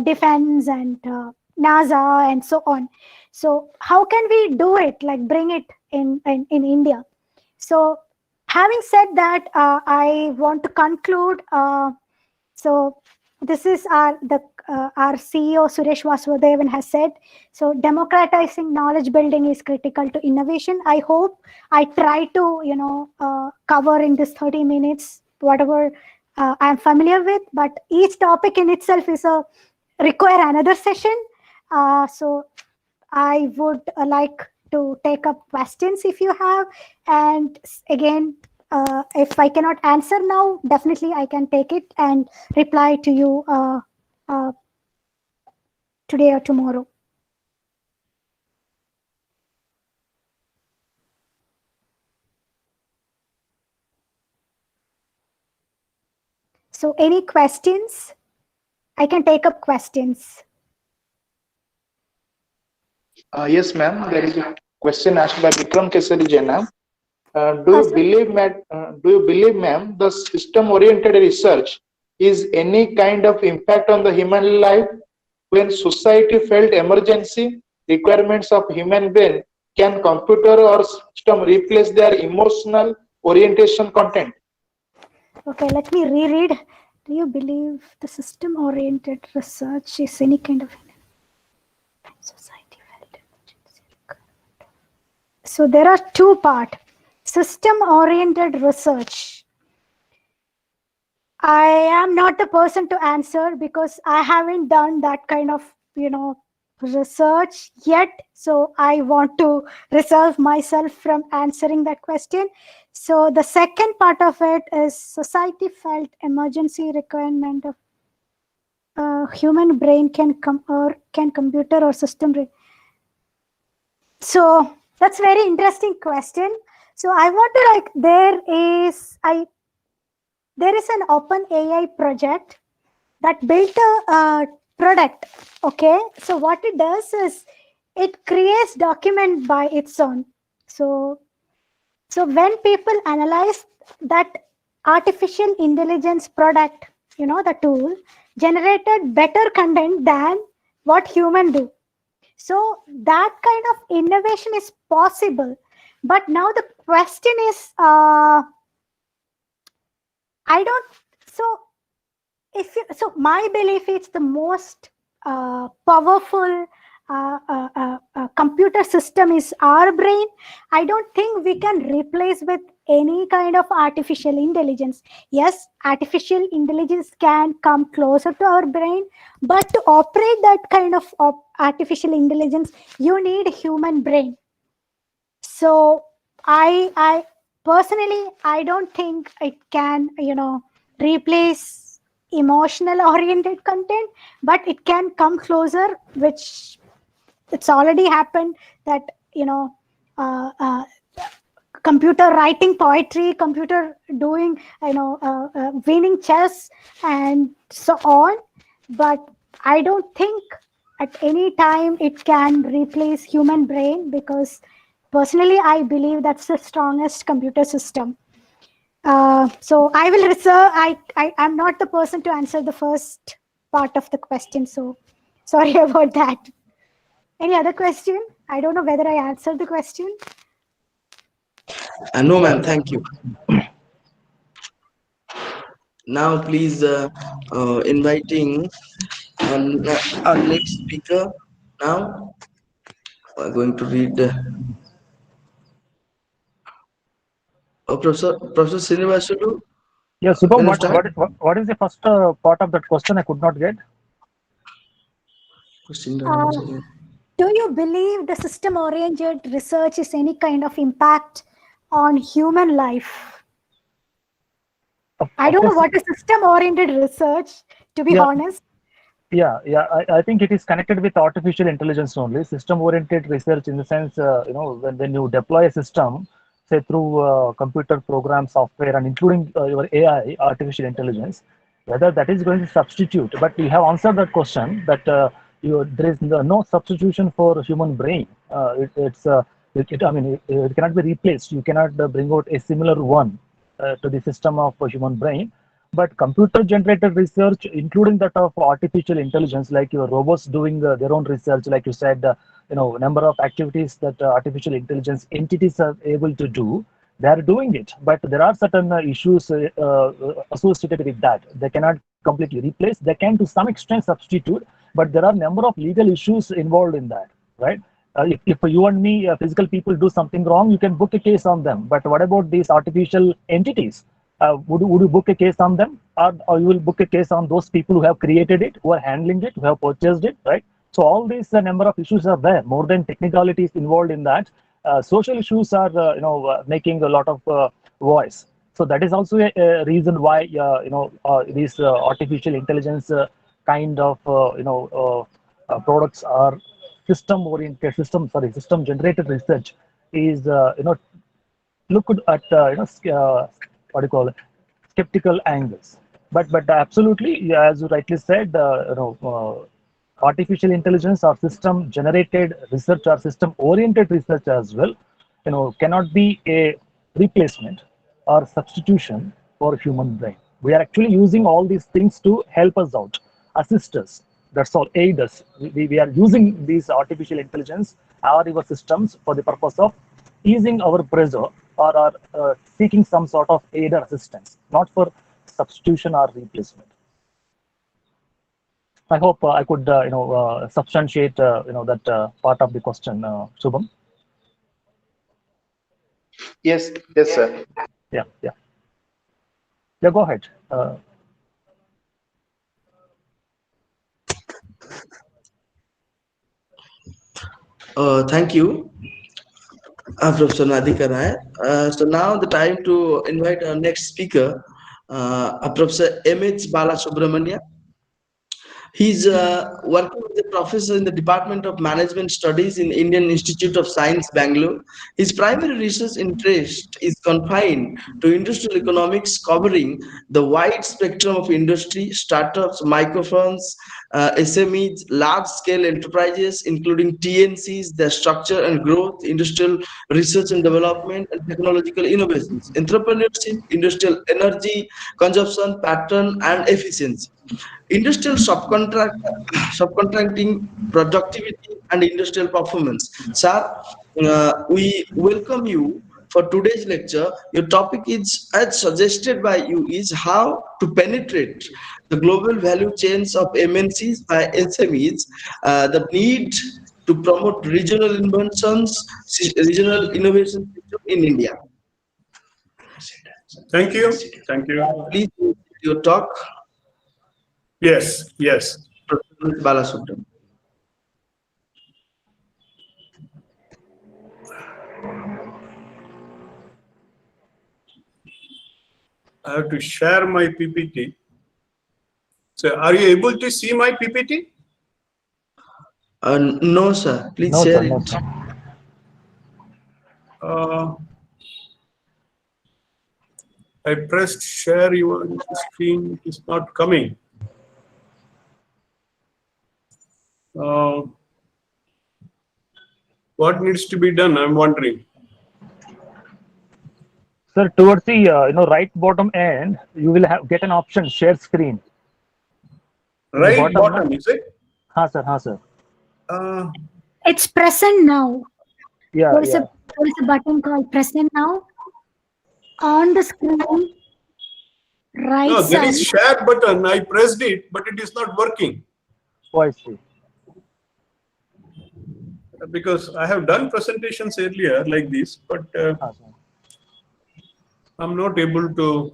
Speaker 4: defense and NASA and so on. So how can we do it, like bring it in India? So having said that, I want to conclude. So this is our CEO Suresh Vasudevan has said. So democratizing knowledge building is critical to innovation. I hope I try to cover in this 30 minutes whatever I'm familiar with, but each topic in itself is a require another session. So I would like to take up questions if you have, and again, if I cannot answer now, definitely I can take it and reply to you uh, today or tomorrow. So any questions? I can take up questions.
Speaker 3: Yes, ma'am. There is a question asked by Vikram Kesari Jaina. Do you believe, ma'am, the system-oriented research is any kind of impact on the human life? When society felt emergency requirements of human brain, can computer or system replace their emotional orientation content?
Speaker 4: Okay, let me reread. Do you believe the system-oriented research is any kind of society felt emergency requirement? So there are two parts. System-oriented research. I am not the person to answer because I haven't done that kind of, research yet. So I want to reserve myself from answering that question. So the second part of it is society felt emergency requirement of human brain can computer or system. So that's very interesting question. So I want to there is an open AI project that built a product. Okay, so what it does is it creates document by its own. So when people analyze that artificial intelligence product, the tool generated better content than what human do. So that kind of innovation is possible. But now the question is, I don't. So my belief is the most powerful computer system is our brain. I don't think we can replace with any kind of artificial intelligence. Yes, artificial intelligence can come closer to our brain, but to operate that kind of artificial intelligence, you need human brain. So I personally, I don't think it can, replace emotional oriented content, but it can come closer, which it's already happened that, uh, uh, computer writing poetry, computer doing, winning chess and so on. But I don't think at any time it can replace human brain, because personally I believe that's the strongest computer system. So I will reserve. I'm not the person to answer the first part of the question. So sorry about that. Any other question? I don't know whether I answered the question.
Speaker 1: No, ma'am. Thank you. Now, please inviting our next speaker. Now, I'm going to read Professor Srinivasulu.
Speaker 2: Yeah, Subham,
Speaker 1: Can you start?
Speaker 2: what is the first part of that question? I could not get.
Speaker 4: Do you believe the system-oriented research is any kind of impact on human life? I don't know what is system-oriented research, to be honest.
Speaker 2: Yeah, I think it is connected with artificial intelligence only. System-oriented research, in the sense, when you deploy a system, say through computer program software and including your AI, artificial intelligence, whether that is going to substitute. But you have answered that question that there is no substitution for human brain. It cannot be replaced. You cannot bring out a similar one to the system of human brain. But computer generated research, including that of artificial intelligence, like your robots doing their own research, like you said, number of activities that artificial intelligence entities are able to do, they are doing it. But there are certain issues associated with that. They cannot completely replace. They can to some extent substitute, but there are number of legal issues involved in that, right? If you and me, physical people, do something wrong, you can book a case on them. But what about these artificial entities? would you book a case on them, or you will book a case on those people who have created it, who are handling it, who have purchased it, right? So all these number of issues are there. More than technicalities involved in that, social issues are making a lot of voice. So that is also a reason why these artificial intelligence kind of products are system generated research is looked at what do you call it, skeptical angles. But absolutely, yeah, as you rightly said, artificial intelligence or system generated research or system oriented research as well, cannot be a replacement or substitution for human brain. We are actually using all these things to help us out, assist us. That's all, aid us. We are using these artificial intelligence or our systems for the purpose of easing our pressure, or seeking some sort of aid or assistance, not for substitution or replacement. I hope I could substantiate that part of the question, Shubham.
Speaker 3: Yes, yes, sir.
Speaker 2: Yeah, go ahead.
Speaker 1: Thank you, Professor Nadika Rai. So now the time to invite our next speaker, Professor M.H. Bala Subramanya. He's working as a professor in the Department of Management Studies in Indian Institute of Science, Bangalore. His primary research interest is confined to industrial economics, covering the wide spectrum of industry, startups, microfirms, SMEs, large-scale enterprises, including TNCs, their structure and growth, industrial research and development, and technological innovations, entrepreneurship, industrial energy consumption pattern, and efficiency, industrial subcontracting, productivity, and industrial performance. Sir, we welcome you for today's lecture. Your topic is, as suggested by you, is how to penetrate the global value chains of MNCs by SMEs, the need to promote regional inventions, regional innovation system in India.
Speaker 5: Thank you. Thank you.
Speaker 1: Please, your talk.
Speaker 5: Yes, yes.
Speaker 1: Professor Balasubramanian.
Speaker 5: I have to share my PPT. So, are you able to see my PPT?
Speaker 1: No, sir. Please
Speaker 2: No,
Speaker 1: share
Speaker 2: sir.
Speaker 1: it.
Speaker 2: No, sir.
Speaker 5: I pressed share your screen. It is not coming. What needs to be done? I'm wondering.
Speaker 2: Sir, towards the right bottom end, you will get an option, share screen. In the
Speaker 5: Right bottom,
Speaker 2: no?
Speaker 5: is it?
Speaker 2: Ha, sir.
Speaker 4: It's present now.
Speaker 2: Yeah,
Speaker 4: There is
Speaker 2: yeah.
Speaker 4: a button called present now on the screen. Right
Speaker 5: No, there
Speaker 4: side.
Speaker 5: is share button. I pressed it, but it is not working.
Speaker 2: Oh, I see.
Speaker 5: Because I have done presentations earlier like this, but I'm not able to.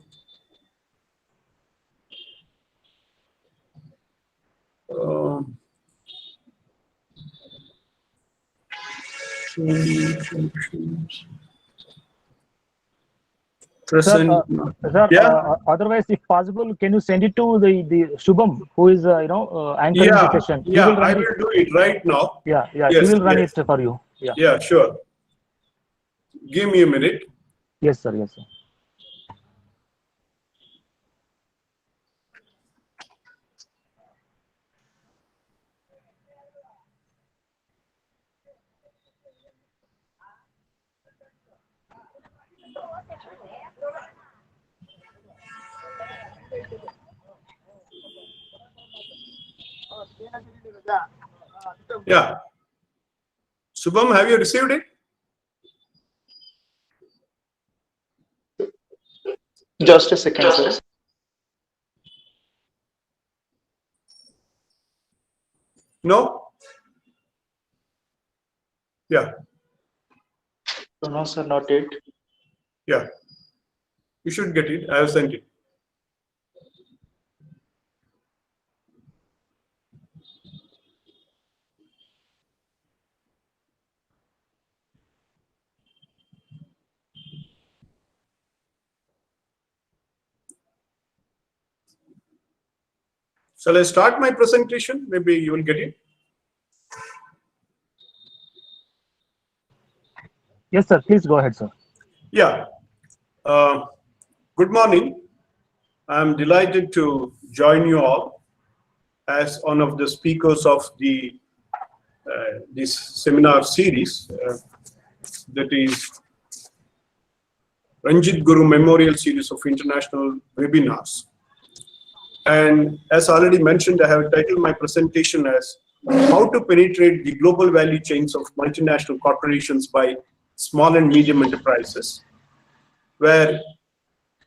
Speaker 5: Present.
Speaker 2: Sir,
Speaker 5: Yeah.
Speaker 2: otherwise, if possible, can you send it to the Shubham, who is anchoring the session?
Speaker 5: Yeah, I will do it right now.
Speaker 2: Yeah,
Speaker 5: Yes,
Speaker 2: he will run
Speaker 5: yes.
Speaker 2: it for you. Yeah.
Speaker 5: Yeah, sure. Give me a minute.
Speaker 2: Yes, sir. Yes, sir.
Speaker 5: Yeah. Subham, have you received it?
Speaker 3: Just a second, sir.
Speaker 5: No? Yeah.
Speaker 3: No, sir, not yet.
Speaker 5: Yeah. You should get it. I have sent it. Shall I start my presentation? Maybe you will get it.
Speaker 2: Yes, sir. Please go ahead, sir.
Speaker 5: Yeah. Good morning. I'm delighted to join you all as one of the speakers of the this seminar series that is Ranjitguru Memorial Series of International Webinars. And as already mentioned, I have titled my presentation as How to Penetrate the Global Value Chains of Multinational Corporations by Small and Medium Enterprises, where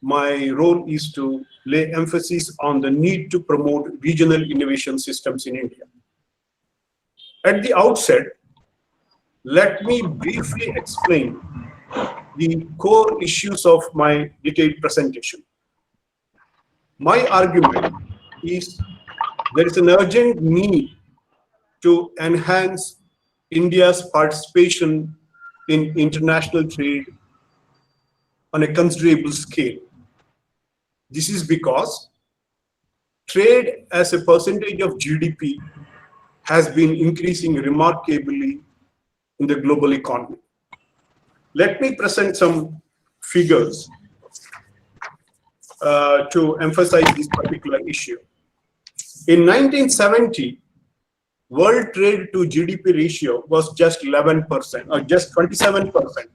Speaker 5: my role is to lay emphasis on the need to promote regional innovation systems in India. At the outset, let me briefly explain the core issues of my detailed presentation. My argument is there is an urgent need to enhance India's participation in international trade on a considerable scale. This is because trade as a percentage of GDP has been increasing remarkably in the global economy. Let me present some figures to emphasize this particular issue. In 1970, world trade to GDP ratio was just 11% or just 27%.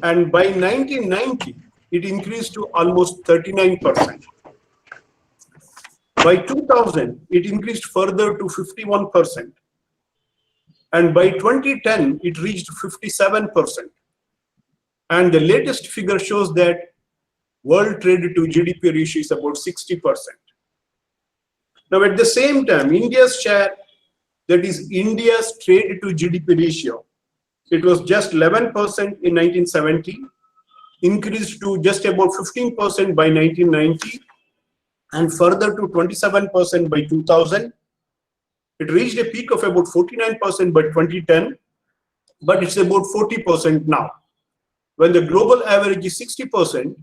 Speaker 5: And by 1990, it increased to almost 39%. By 2000, it increased further to 51%. And by 2010, it reached 57%. And the latest figure shows that world trade to GDP ratio is about 60%. Now, at the same time, India's share, that is India's trade to GDP ratio, it was just 11% in 1970, increased to just about 15% by 1990, and further to 27% by 2000. It reached a peak of about 49% by 2010, but it's about 40% now. When the global average is 60%,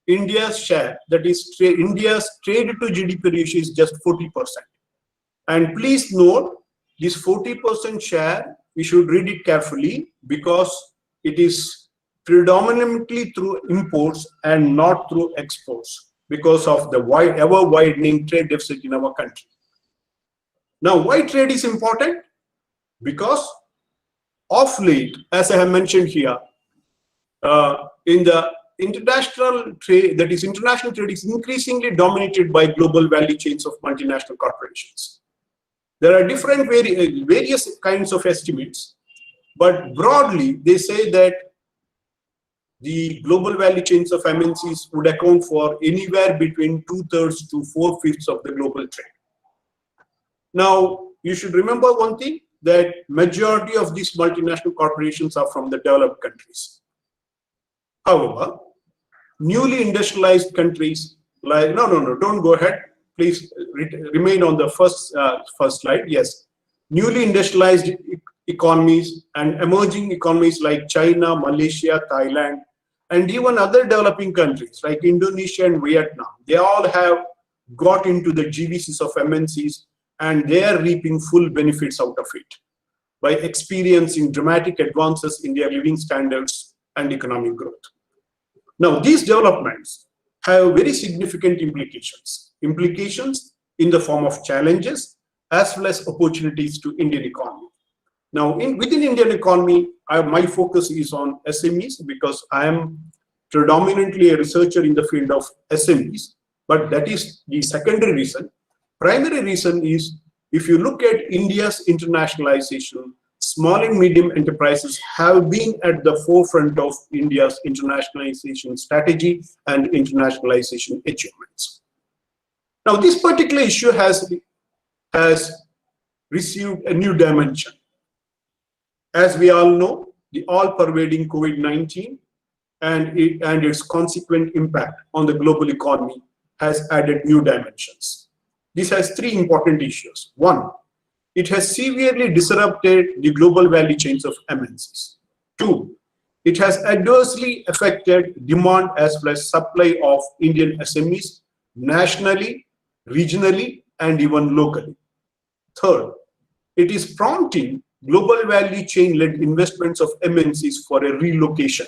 Speaker 5: India's share, that is India's trade to GDP ratio, is just 40%. And please note, this 40% share, we should read it carefully because it is predominantly through imports and not through exports because of the ever widening trade deficit in our country. Now, why trade is important? Because of late, as I have mentioned here, in the international trade, that is international trade is increasingly dominated by global value chains of multinational corporations. There are different various kinds of estimates, but broadly, they say that the global value chains of MNCs would account for anywhere between 2/3 to 4/5 of the global trade. Now, you should remember one thing, that majority of these multinational corporations are from the developed countries. However, newly industrialized countries like, no, don't go ahead. Please remain on the first slide. Yes, newly industrialized economies and emerging economies like China, Malaysia, Thailand, and even other developing countries like Indonesia and Vietnam, they all have got into the GVCs of MNCs, and they are reaping full benefits out of it by experiencing dramatic advances in their living standards and economic growth. Now, these developments have very significant implications in the form of challenges as well as opportunities to Indian economy. Now, within Indian economy, my focus is on SMEs because I am predominantly a researcher in the field of SMEs, but that is the secondary reason. Primary reason is, if you look at India's internationalization, small and medium enterprises have been at the forefront of India's internationalization strategy and internationalization achievements. Now, this particular issue has received a new dimension. As we all know, the all-pervading COVID-19 and its consequent impact on the global economy has added new dimensions. This has three important issues. One, it has severely disrupted the global value chains of MNCs. Two, it has adversely affected demand as well as supply of Indian SMEs nationally, regionally, and even locally. Third, it is prompting global value chain led investments of MNCs for a relocation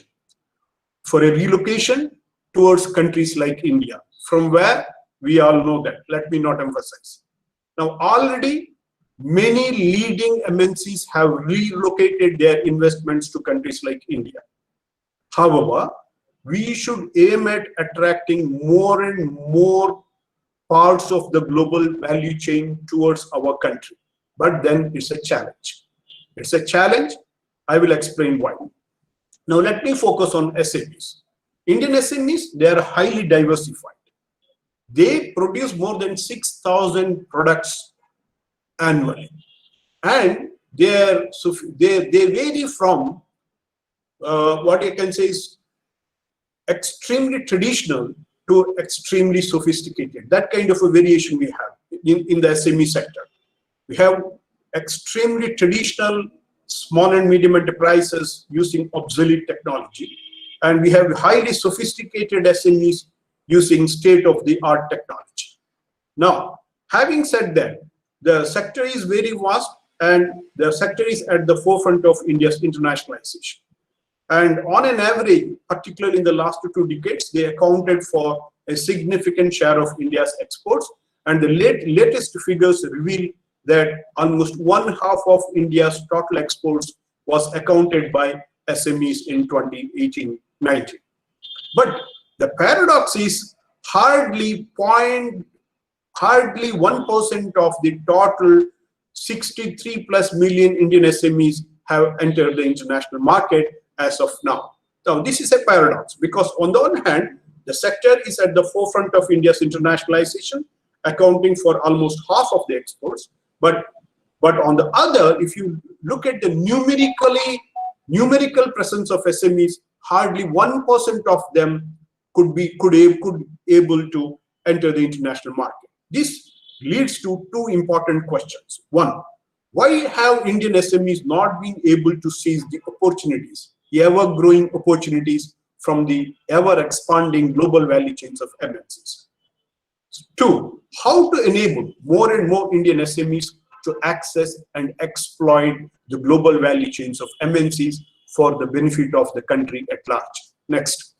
Speaker 5: towards countries like India, from where we all know that. Let me not emphasize. Now, already many leading MNCs have relocated their investments to countries like India. However, we should aim at attracting more and more parts of the global value chain towards our country. But then it's a challenge. It's a challenge. I will explain why. Now, let me focus on SMEs. Indian SMEs, they are highly diversified. They produce more than 6,000 products annually. And they vary from what you can say is extremely traditional to extremely sophisticated. That kind of a variation we have in the SME sector. We have extremely traditional small and medium enterprises using obsolete technology. And we have highly sophisticated SMEs using state-of-the-art technology. Now, having said that, the sector is very vast and the sector is at the forefront of India's internationalization. And on an average, particularly in the last 2 decades, they accounted for a significant share of India's exports. And the latest figures reveal that almost 1/2 of India's total exports was accounted by SMEs in 2018-19. But the paradox is hardly 1% of the total 63+ million Indian SMEs have entered the international market as of now. Now, this is a paradox because on the one hand, the sector is at the forefront of India's internationalization, accounting for almost half of the exports. But on the other, if you look at the numerical presence of SMEs, hardly 1% of them could able to enter the international market. This leads to two important questions. One, why have Indian SMEs not been able to seize the opportunities, the ever-growing opportunities from the ever-expanding global value chains of MNCs? Two, how to enable more and more Indian SMEs to access and exploit the global value chains of MNCs for the benefit of the country at large. Next.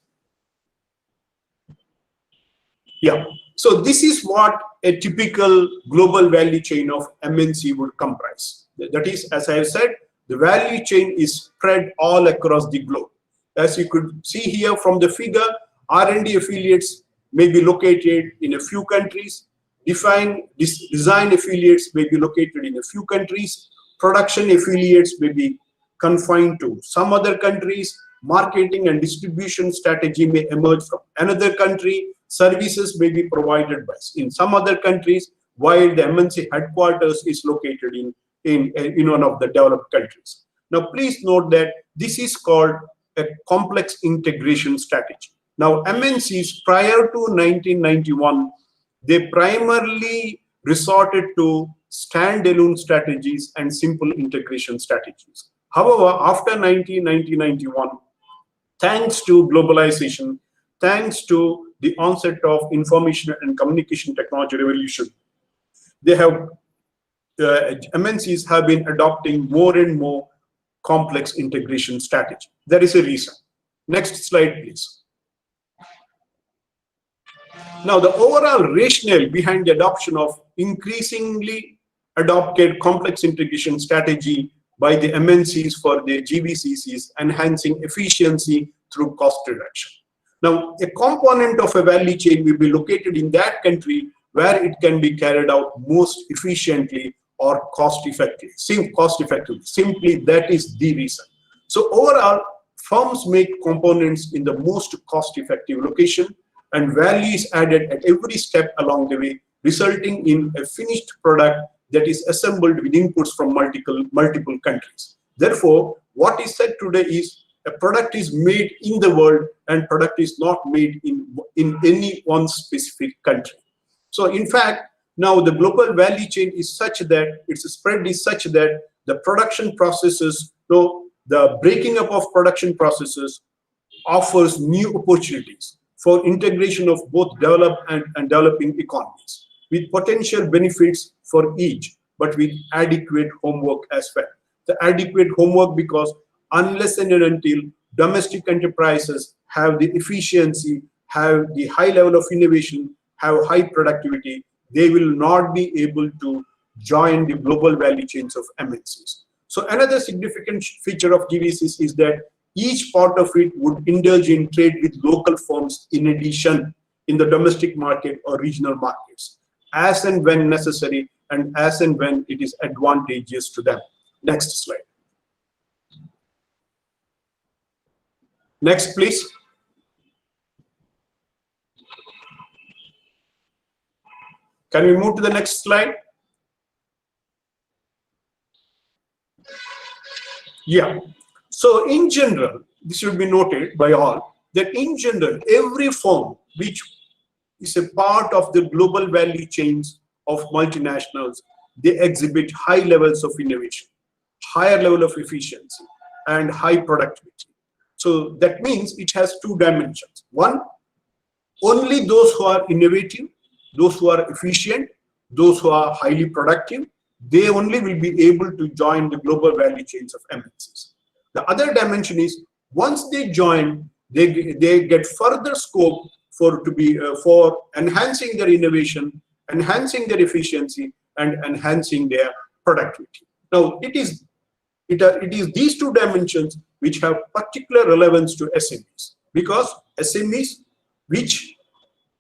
Speaker 5: Yeah, so this is what a typical global value chain of MNC would comprise. That is, as I have said, the value chain is spread all across the globe. As you could see here from the figure, R&D affiliates may be located in a few countries, design affiliates may be located in a few countries, production affiliates may be confined to some other countries, marketing and distribution strategy may emerge from another country, services may be provided by in some other countries, while the MNC headquarters is located in one of the developed countries. Now, please note that this is called a complex integration strategy. Now, MNCs prior to 1991, they primarily resorted to standalone strategies and simple integration strategies. However, after 1991, thanks to globalization, thanks to the onset of information and communication technology revolution, MNCs have been adopting more and more complex integration strategy. There is a reason. Next slide, please. Now, the overall rationale behind the adoption of increasingly adopted complex integration strategy by the MNCs for their GVCs is enhancing efficiency through cost reduction. Now, a component of a value chain will be located in that country where it can be carried out most efficiently or cost-effectively. Simply, that is the reason. So overall, firms make components in the most cost-effective location, and value is added at every step along the way, resulting in a finished product that is assembled with inputs from multiple countries. Therefore, what is said today is a product is made in the world and product is not made in any one specific country. So in fact, now the global value chain is such that its spread is such that the production processes, the breaking up of production processes offers new opportunities for integration of both developed and developing economies, with potential benefits for each, but with adequate homework as well. The adequate homework, because unless and until domestic enterprises have the efficiency, have the high level of innovation, have high productivity, they will not be able to join the global value chains of MNCs. So another significant feature of GVCs is that each part of it would indulge in trade with local firms in addition in the domestic market or regional markets, as and when necessary and as and when it is advantageous to them. Next slide. Next, please. Can we move to the next slide? Yeah. So in general, this should be noted by all, that in general, every firm which is a part of the global value chains of multinationals, they exhibit high levels of innovation, higher level of efficiency, and high productivity. So that means it has two dimensions. One, only those who are innovative, those who are efficient, those who are highly productive, they only will be able to join the global value chains of MNCs. The other dimension is once they join, they get further scope for enhancing their innovation, enhancing their efficiency, and enhancing their productivity. Now it is these two dimensions which have particular relevance to SMEs, because SMEs, which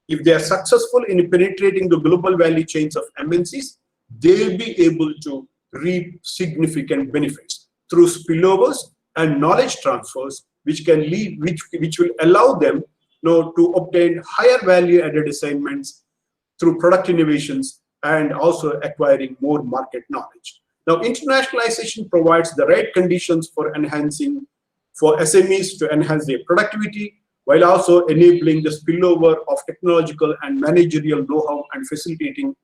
Speaker 5: if they are successful in penetrating the global value chains of MNCs, they will be able to reap significant benefits through spillovers and knowledge transfers, which can lead, which will allow them to obtain higher value added assignments through product innovations and also acquiring more market knowledge. Now, internationalization provides the right conditions for SMEs to enhance their productivity, while also enabling the spillover of technological and managerial know-how and facilitating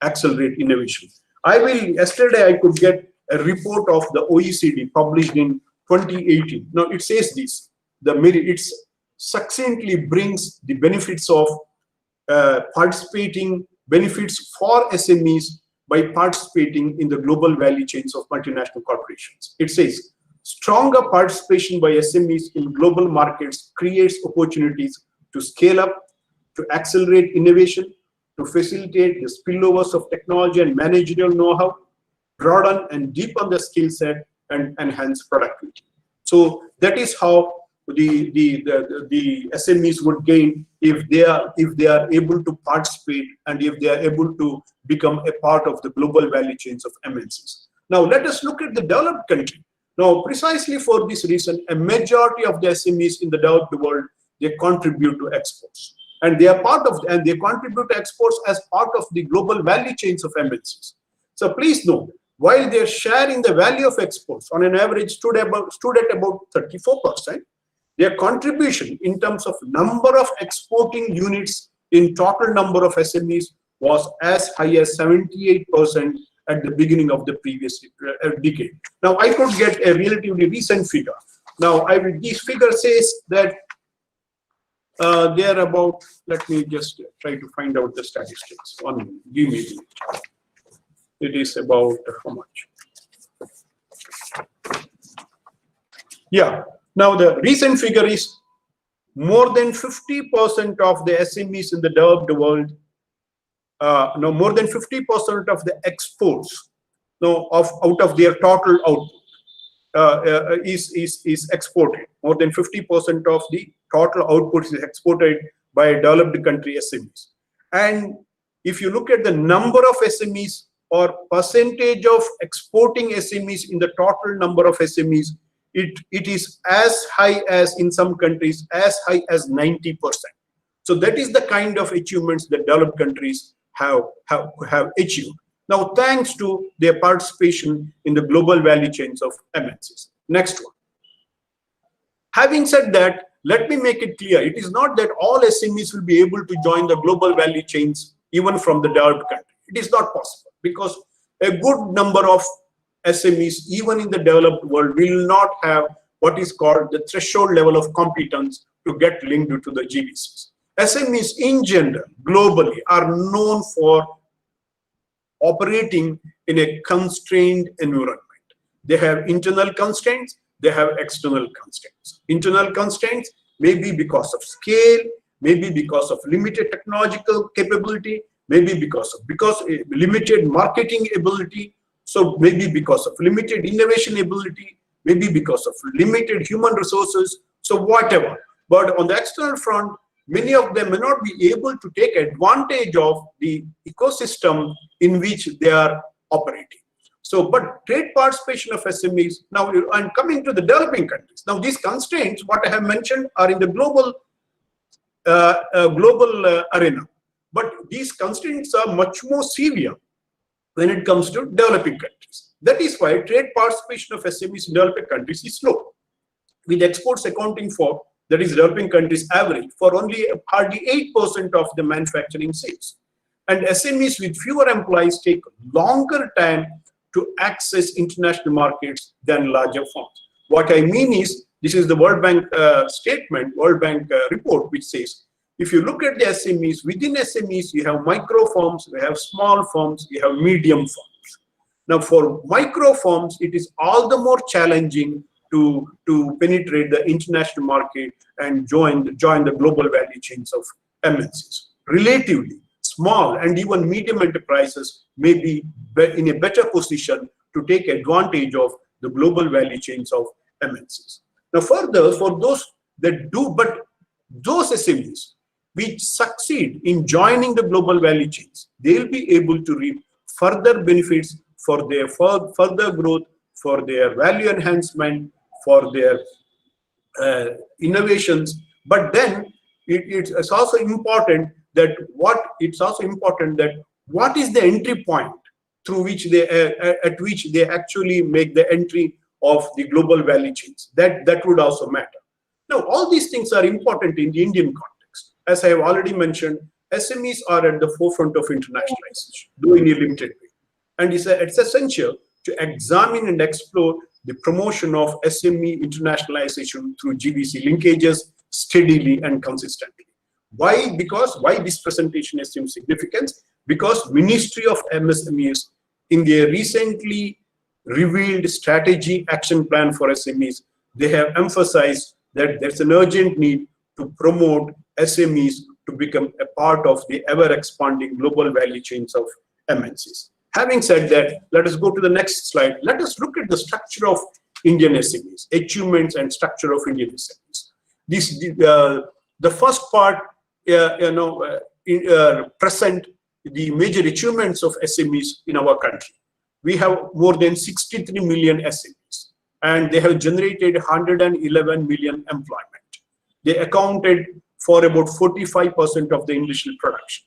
Speaker 5: accelerate innovation. Yesterday I could get a report of the OECD published in 2018. Now it says this, it succinctly brings the benefits of benefits for SMEs by participating in the global value chains of multinational corporations. It says, stronger participation by SMEs in global markets creates opportunities to scale up, to accelerate innovation, to facilitate the spillovers of technology and managerial know-how, broaden and deepen the skill set, and enhance productivity. So that is how the SMEs would gain if they are able to participate and if they are able to become a part of the global value chains of MNCs. Now let us look at the developed country. Now precisely for this reason, a majority of the SMEs in the developed world, they contribute to exports, and they are they contribute to exports as part of the global value chains of MNCs. So please note, while their share in the value of exports on an average stood at about 34%, their contribution in terms of number of exporting units in total number of SMEs was as high as 78% at the beginning of the previous decade. Now I could get a relatively recent figure. Now this figure says that they are about, let me just try to find out the statistics. Give me a minute. It is about how much? Yeah. Now the recent figure is more than 50% of the SMEs in the developed world. More than 50% of the exports out of their total output is exported. More than 50% of the total output is exported by developed country SMEs. And if you look at the number of SMEs or percentage of exporting SMEs in the total number of SMEs, it is as high as, in some countries, as high as 90%. So that is the kind of achievements that developed countries have achieved. Now, thanks to their participation in the global value chains of MNCs. Next one. Having said that, let me make it clear. It is not that all SMEs will be able to join the global value chains, even from the developed country. It is not possible because a good number of SMEs, even in the developed world, will not have what is called the threshold level of competence to get linked to the GVCs. SMEs in general, globally, are known for operating in a constrained environment. They have internal constraints, they have external constraints. Internal constraints may be because of scale, maybe because of limited technological capability, maybe because of limited marketing ability, so maybe because of limited innovation ability, maybe because of limited human resources, so whatever. But on the external front, many of them may not be able to take advantage of the ecosystem in which they are operating. So, but trade participation of SMEs, now I'm coming to the developing countries. Now, these constraints, what I have mentioned, are in the global arena. But these constraints are much more severe when it comes to developing countries. That is why trade participation of SMEs in developing countries is low, with exports accounting for, that is developing countries average, for only hardly 8% of the manufacturing sales. And SMEs with fewer employees take longer time to access international markets than larger firms. What I mean is, this is the World Bank statement, World Bank report, which says, if you look at the SMEs, within SMEs, you have micro firms, you have small firms, you have medium firms. Now, for micro firms, it is all the more challenging to penetrate the international market and join the global value chains of MNCs. Relatively, small and even medium enterprises may be in a better position to take advantage of the global value chains of MNCs. Now, further, for those that do, but those SMEs which succeed in joining the global value chains, they will be able to reap further benefits for their further growth, for their value enhancement, for their innovations. But then it's also important that what is the entry point through which at which they actually make the entry of the global value chains. That would also matter. Now, all these things are important in the Indian context. As I have already mentioned, SMEs are at the forefront of internationalization, though in a limited way. And it's essential to examine and explore the promotion of SME internationalization through GVC linkages steadily and consistently. Why? Why this presentation assumes significance? Because Ministry of MSMEs, in their recently revealed strategy action plan for SMEs, they have emphasized that there's an urgent need to promote SMEs to become a part of the ever-expanding global value chains of MNCs. Having said that, let us go to the next slide. Let us look at the structure of Indian SMEs, achievements and structure of Indian SMEs. The first part, present the major achievements of SMEs in our country. We have more than 63 million SMEs, and they have generated 111 million employment. They accounted for about 45% of the industrial production,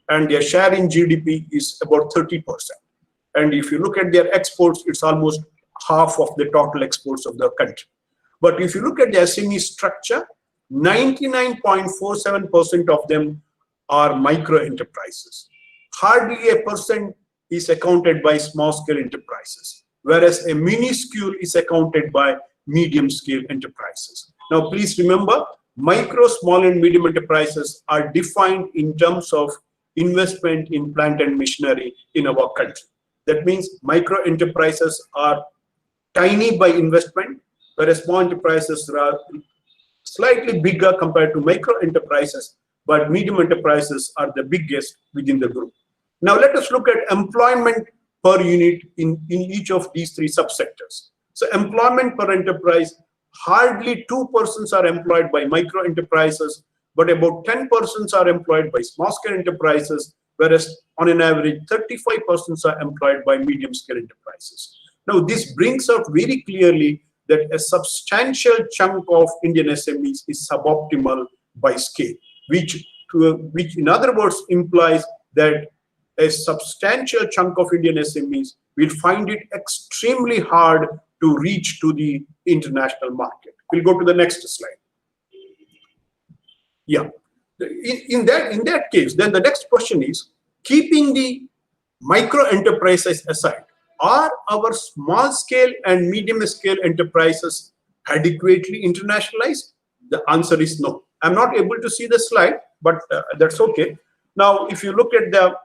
Speaker 5: and their share in GDP is about 30%. And if you look at their exports, it's almost half of the total exports of the country. But if you look at the SME structure, 99.47% of them are micro enterprises. Hardly a percent is accounted by small scale enterprises, whereas a minuscule is accounted by medium scale enterprises. Now, please remember, micro, small and medium enterprises are defined in terms of investment in plant and machinery in our country. That means micro enterprises are tiny by investment, whereas small enterprises are slightly bigger compared to micro enterprises, but medium enterprises are the biggest within the group. Now let us look at employment per unit in each of these three subsectors. So employment per enterprise, hardly 2 persons are employed by micro enterprises, but about 10 persons are employed by small scale enterprises, whereas on an average 35 persons are employed by medium scale enterprises. Now this brings out very clearly that a substantial chunk of Indian SMEs is suboptimal by scale, which in other words implies that a substantial chunk of Indian SMEs will find it extremely hard to reach to the international market. We'll go to the next slide. Yeah. In that case, then the next question is, keeping the micro enterprises aside, are our small scale and medium scale enterprises adequately internationalized? The answer is no. I'm not able to see the slide, but that's okay. Now, if you look at the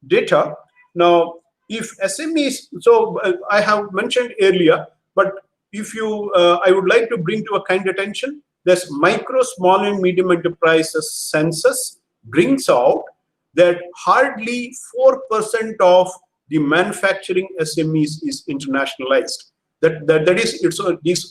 Speaker 5: data, now if SMEs, so I have mentioned earlier, but if you, I would like to bring to a kind attention, this micro, small and medium enterprises census brings out that hardly 4% of the manufacturing SMEs is internationalized. That is, it's,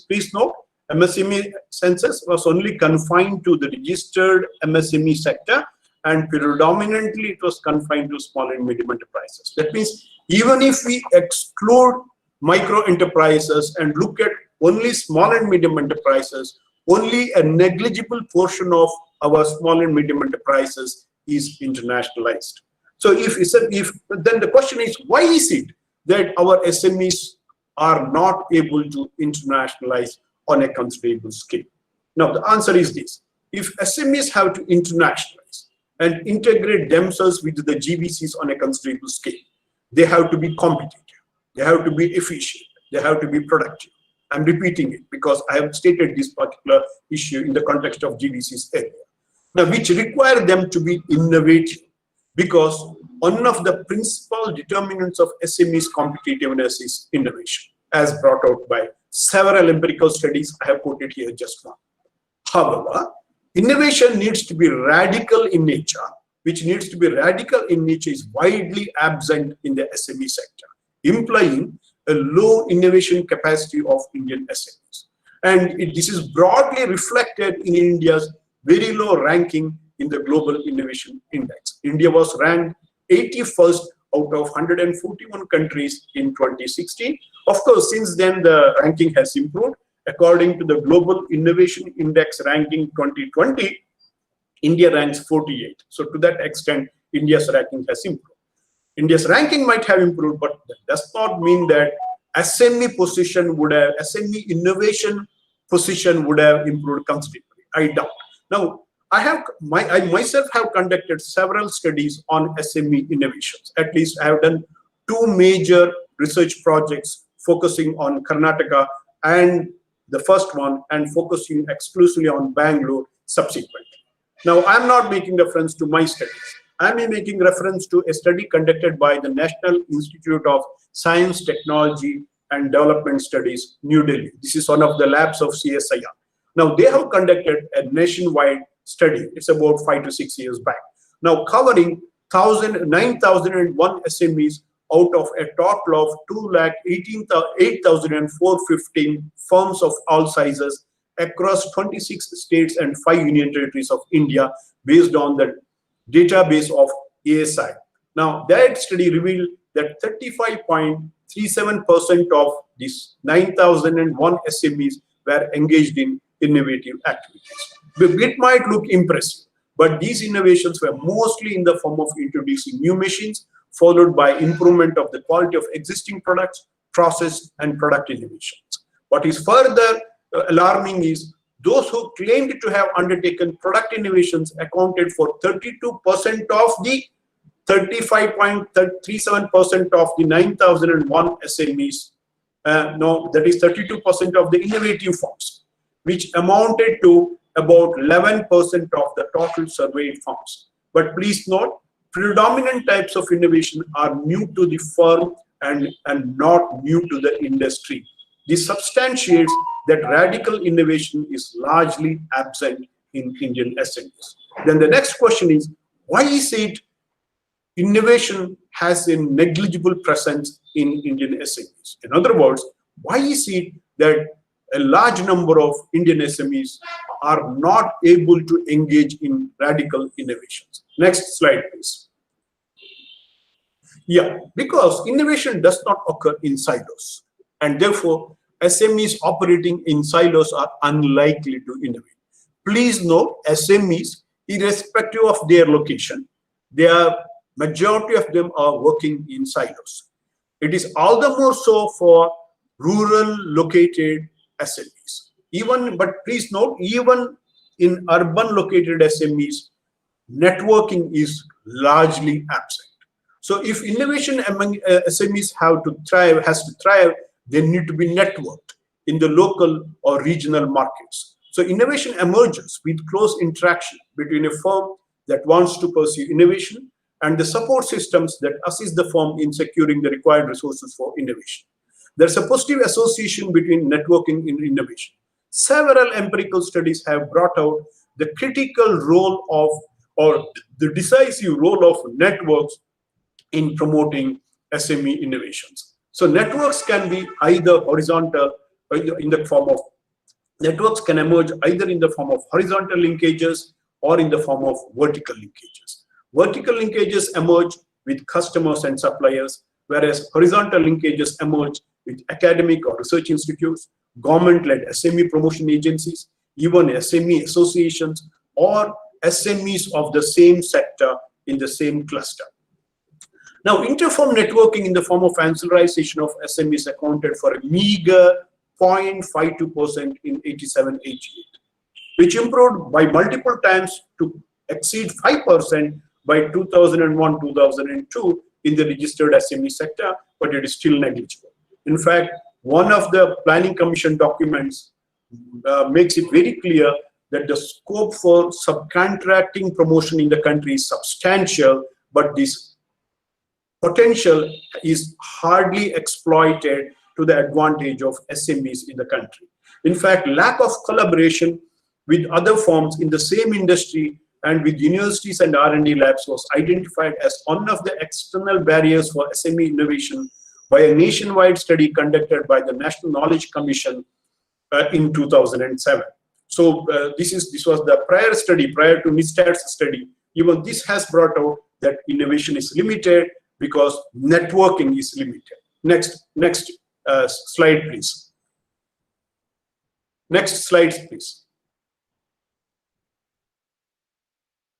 Speaker 5: please note, MSME census was only confined to the registered MSME sector, and predominantly it was confined to small and medium enterprises. That means even if we exclude micro enterprises and look at only small and medium enterprises, only a negligible portion of our small and medium enterprises is internationalized. So if then the question is, why is it that our SMEs are not able to internationalize on a considerable scale? Now the answer is this: if SMEs have to internationalize and integrate themselves with the GBCs on a considerable scale, they have to be competitive, they have to be efficient, they have to be productive. I'm repeating it because I have stated this particular issue in the context of GBCs earlier. Now, which require them to be innovative, because one of the principal determinants of SMEs competitiveness is innovation, as brought out by several empirical studies I have quoted here just now. However, innovation needs to be radical in nature, which needs to be radical in nature is widely absent in the SME sector, implying a low innovation capacity of Indian SMEs. And this is broadly reflected in India's very low ranking in the Global Innovation Index. India was ranked 81st out of 141 countries in 2016. Of course, since then the ranking has improved. According to the Global Innovation Index ranking 2020, India ranks 48. So to that extent, India's ranking has improved. India's ranking might have improved, but that does not mean that SME position would have, SME innovation position would have improved considerably. I doubt. Now, I myself have conducted several studies on SME innovations. At least I have done 2 major research projects focusing on Karnataka, and the first one, and focusing exclusively on Bangalore subsequently. Now, I'm not making reference to my studies. I'm making reference to a study conducted by the National Institute of Science, Technology and Development Studies, New Delhi. This is one of the labs of CSIR. Now, they have conducted a nationwide study. It's about 5 to 6 years back. Now, covering 9,001 SMEs out of a total of 2,18,415 firms of all sizes across 26 states and 5 union territories of India, based on the database of ASI. Now, that study revealed that 35.37% of these 9,001 SMEs were engaged in innovative activities. It might look impressive, but these innovations were mostly in the form of introducing new machines, followed by improvement of the quality of existing products, process, and product innovations. What is further alarming is those who claimed to have undertaken product innovations accounted for 32% of the 35.37% of the 9,001 SMEs. No, that is 32% of the innovative firms, which amounted to about 11% of the total surveyed firms. But please note, predominant types of innovation are new to the firm and not new to the industry. This substantiates that radical innovation is largely absent in Indian SMEs. Then the next question is, why is it innovation has a negligible presence in Indian SMEs? In other words, why is it that a large number of Indian SMEs are not able to engage in radical innovations? Next slide, please. Yeah, because innovation does not occur in silos, and therefore SMEs operating in silos are unlikely to innovate. Please note, SMEs, irrespective of their location, majority of them are working in silos. It is all the more so for rural located SMEs. But please note, even in urban located SMEs, networking is largely absent. So if innovation among SMEs has to thrive, they need to be networked in the local or regional markets. So innovation emerges with close interaction between a firm that wants to pursue innovation and the support systems that assist the firm in securing the required resources for innovation. There's a positive association between networking and innovation. Several empirical studies have brought out the critical role of, or the decisive role of networks in promoting SME innovations. So networks can be either horizontal, in the form of networks can emerge either in the form of horizontal linkages or in the form of vertical linkages. Vertical linkages emerge with customers and suppliers, whereas horizontal linkages emerge with academic or research institutes, government-led SME promotion agencies, even SME associations, or SMEs of the same sector in the same cluster. Now, inter-firm networking in the form of ancillarization of SMEs accounted for a meager 0.52% in 87-88, which improved by multiple times to exceed 5% by 2001-2002 in the registered SME sector, but it is still negligible. In fact, one of the Planning Commission documents makes it very clear that the scope for subcontracting promotion in the country is substantial, but this potential is hardly exploited to the advantage of SMEs in the country. In fact, lack of collaboration with other firms in the same industry and with universities and R&D labs was identified as one of the external barriers for SME innovation by a nationwide study conducted by the National Knowledge Commission in 2007. So this was the prior study, prior to NISTAD's study. Even this has brought out that innovation is limited because networking is limited. Next slide, please. Next slides, please.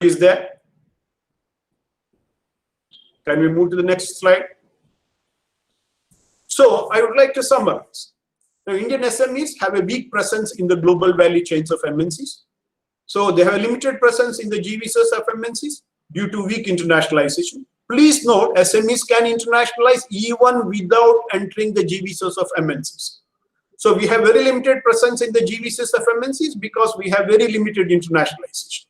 Speaker 5: Is there? Can we move to the next slide? So I would like to summarize. Now, Indian SMEs have a weak presence in the global value chains of MNCs. So they have a limited presence in the GVCs of MNCs due to weak internationalization. Please note, SMEs can internationalize even without entering the GVCs of MNCs. So we have very limited presence in the GVCs of MNCs because we have very limited internationalization,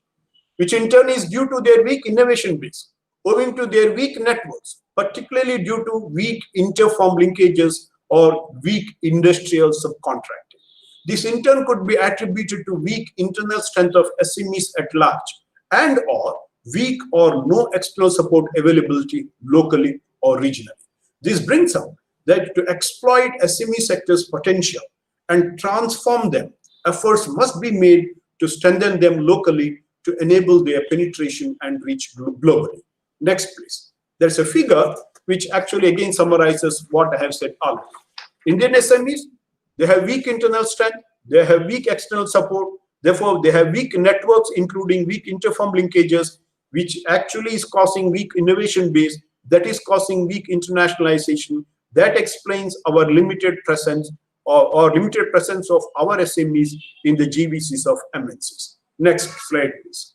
Speaker 5: which in turn is due to their weak innovation base, owing to their weak networks, particularly due to weak inter-firm linkages or weak industrial subcontracting. This in turn could be attributed to weak internal strength of SMEs at large and or weak or no external support availability locally or regionally. This brings out that to exploit SME sector's potential and transform them, efforts must be made to strengthen them locally to enable their penetration and reach globally. Next, please. There's a figure which actually again summarizes what I have said earlier. Indian SMEs, they have weak internal strength, they have weak external support, therefore they have weak networks, including weak inter-firm linkages, which actually is causing weak innovation base, that is causing weak internationalization. That explains our limited presence or limited presence of our SMEs in the GVCs of MNCs. Next slide, please.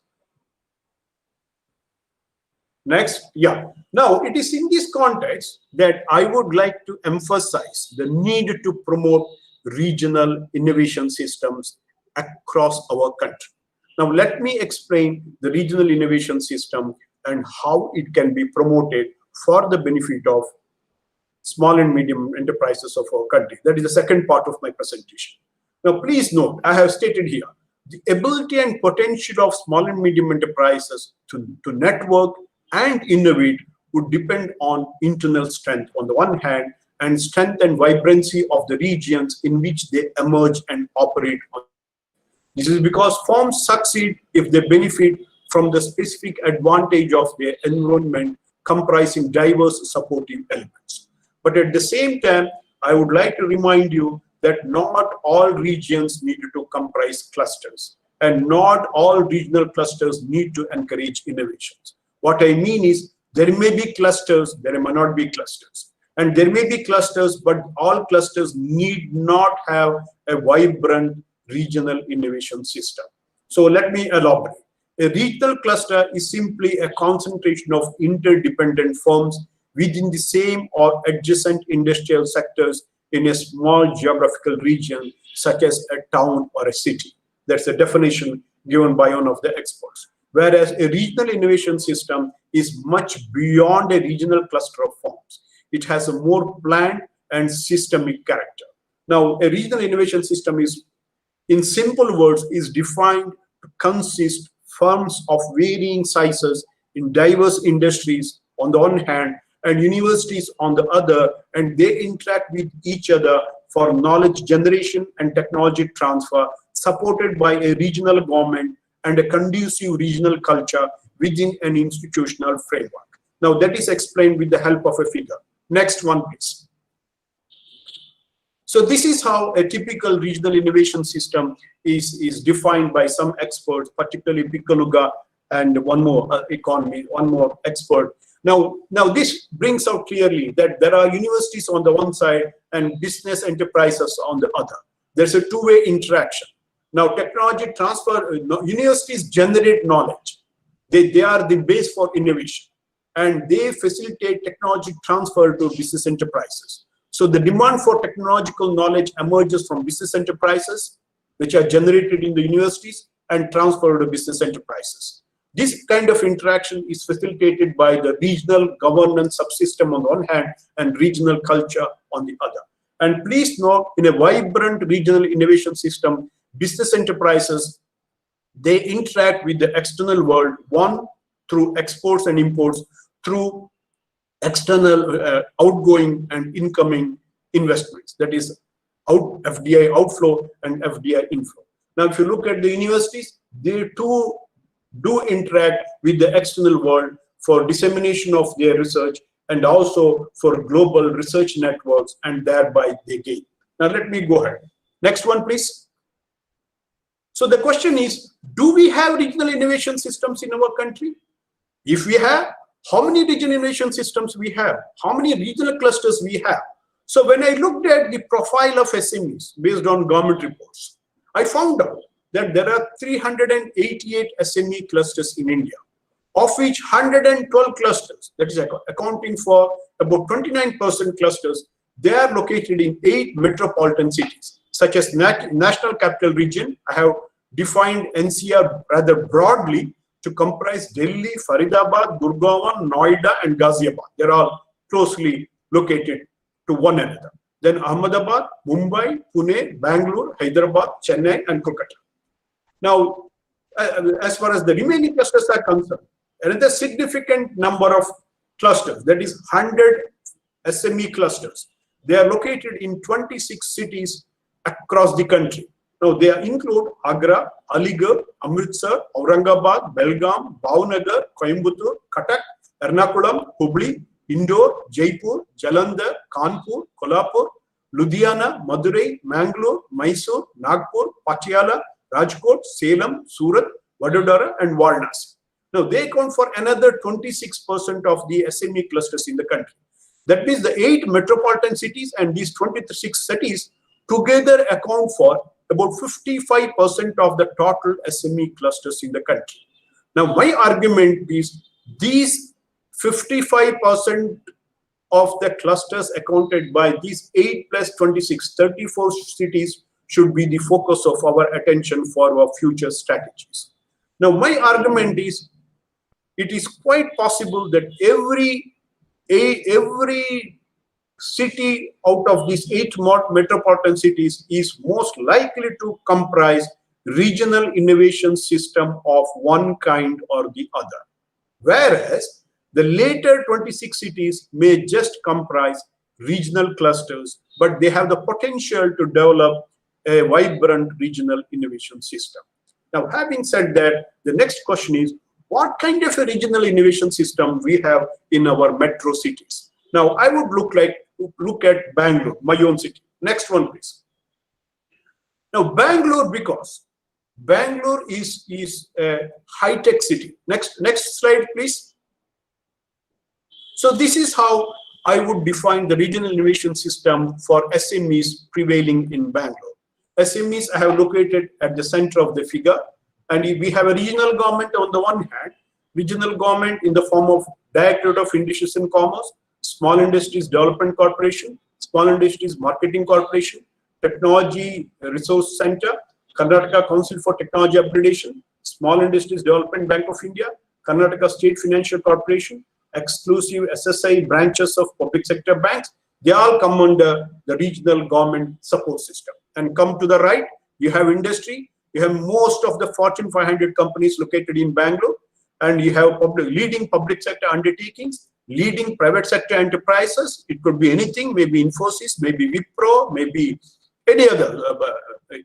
Speaker 5: Next, yeah. Now, it is in this context that I would like to emphasize the need to promote regional innovation systems across our country. Now, let me explain the regional innovation system and how it can be promoted for the benefit of small and medium enterprises of our country. That is the second part of my presentation. Now, please note, I have stated here, the ability and potential of small and medium enterprises to network and innovate would depend on internal strength on the one hand and strength and vibrancy of the regions in which they emerge and operate on. This is because firms succeed if they benefit from the specific advantage of their environment comprising diverse supportive elements. But at the same time, I would like to remind you that not all regions need to comprise clusters and not all regional clusters need to encourage innovations. What I mean is there may be clusters, there may not be clusters. And there may be clusters, but all clusters need not have a vibrant regional innovation system. So let me elaborate. A regional cluster is simply a concentration of interdependent firms within the same or adjacent industrial sectors in a small geographical region, such as a town or a city. That's the definition given by one of the experts. Whereas a regional innovation system is much beyond a regional cluster of firms. It has a more planned and systemic character. Now, a regional innovation system is, in simple words, is defined to consist firms of varying sizes in diverse industries on the one hand and universities on the other, and they interact with each other for knowledge generation and technology transfer, supported by a regional government and a conducive regional culture within an institutional framework. Now that is explained with the help of a figure. Next one, please. So this is how a typical regional innovation system is defined by some experts, particularly Piccaluga and one more expert. Now this brings out clearly that there are universities on the one side and business enterprises on the other. There's a two-way interaction. Now technology transfer, universities generate knowledge. They are the base for innovation, and they facilitate technology transfer to business enterprises. So the demand for technological knowledge emerges from business enterprises, which are generated in the universities and transferred to business enterprises. This kind of interaction is facilitated by the regional governance subsystem on the one hand and regional culture on the other. And please note, in a vibrant regional innovation system, business enterprises, they interact with the external world, one, through exports and imports, through external outgoing and incoming investments, that is FDI outflow and FDI inflow. Now if you look at the universities, they too do interact with the external world for dissemination of their research and also for global research networks, and thereby they gain. Now let me go ahead. Next one, please. So the question is, do we have regional innovation systems in our country? If we have, how many regional innovation systems we have? How many regional clusters we have? So when I looked at the profile of SMEs based on government reports, I found out that there are 388 SME clusters in India, of which 112 clusters, that is accounting for about 29% clusters, they are located in 8 metropolitan cities, such as National Capital Region. I have defined NCR rather broadly to comprise Delhi, Faridabad, Gurgaon, Noida, and Ghaziabad. They're all closely located to one another. Then Ahmedabad, Mumbai, Pune, Bangalore, Hyderabad, Chennai, and Kolkata. Now, as far as the remaining clusters are concerned, another significant number of clusters, that is 100 SME clusters, they are located in 26 cities across the country. Now, they include Agra, Aligarh, Amritsar, Aurangabad, Belgaum, Bhavnagar, Coimbatore, Cuttack, Ernakulam, Hubli, Indore, Jaipur, Jalandhar, Kanpur, Kolhapur, Ludhiana, Madurai, Mangalore, Mysore, Nagpur, Patiala, Rajkot, Salem, Surat, Vadodara, and Varanasi. Now, they account for another 26% of the SME clusters in the country. That means the 8 metropolitan cities and these 26 cities together account for about 55% of the total SME clusters in the country. Now, my argument is these 55% of the clusters accounted by these 8 plus 26, 34 cities should be the focus of our attention for our future strategies. Now, my argument is it is quite possible that every city out of these 8 metropolitan cities is most likely to comprise regional innovation system of one kind or the other. Whereas the later 26 cities may just comprise regional clusters, but they have the potential to develop a vibrant regional innovation system. Now, having said that, the next question is, what kind of a regional innovation system we have in our metro cities? Now, I would look at Bangalore, my own city. Next one, please. Now, Bangalore, because Bangalore is a high-tech city. Next slide, please. So this is how I would define the regional innovation system for SMEs prevailing in Bangalore. SMEs I have located at the center of the figure, and we have a regional government on the one hand, regional government in the form of Directorate of Industries and Commerce, Small Industries Development Corporation, Small Industries Marketing Corporation, Technology Resource Center, Karnataka Council for Technology Upgradation, Small Industries Development Bank of India, Karnataka State Financial Corporation, exclusive SSI branches of public sector banks. They all come under the regional government support system. And come to the right, you have industry, you have most of the Fortune 500 companies located in Bangalore, and you have leading public sector undertakings, leading private sector enterprises. It could be anything, maybe Infosys, maybe Wipro, maybe any other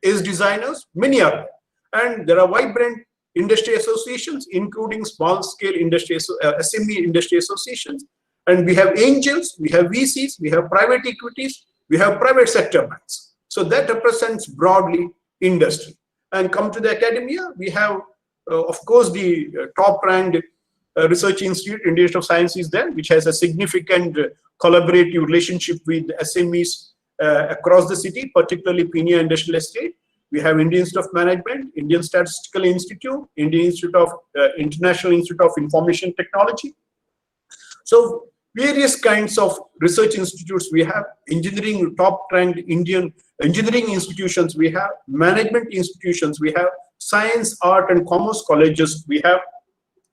Speaker 5: ACE designers, many are there. And there are vibrant industry associations, including small-scale industry, SME industry associations. And we have angels, we have VCs, we have private equities, we have private sector banks. So that represents broadly industry. And come to the academia, we have, of course, the top-ranked research institute, Indian Institute of Science is there, which has a significant collaborative relationship with SMEs across the city, particularly Pune Industrial Estate. We have Indian Institute of Management, Indian Statistical Institute, Indian Institute of International Institute of Information Technology. So various kinds of research institutes we have, engineering, top-ranked Indian engineering institutions we have, management institutions we have, science, art, and commerce colleges we have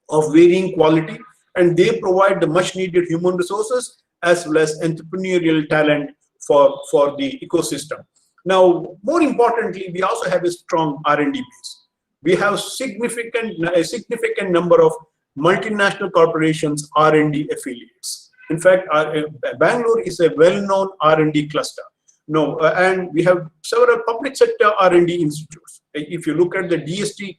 Speaker 5: of varying quality, and they provide the much-needed human resources as well as entrepreneurial talent for the ecosystem. Now, more importantly, we also have a strong R&D base. We have a significant number of multinational corporations R&D affiliates. In fact, Bangalore is a well-known R&D cluster. And we have several public sector R&D institutes. If you look at the DST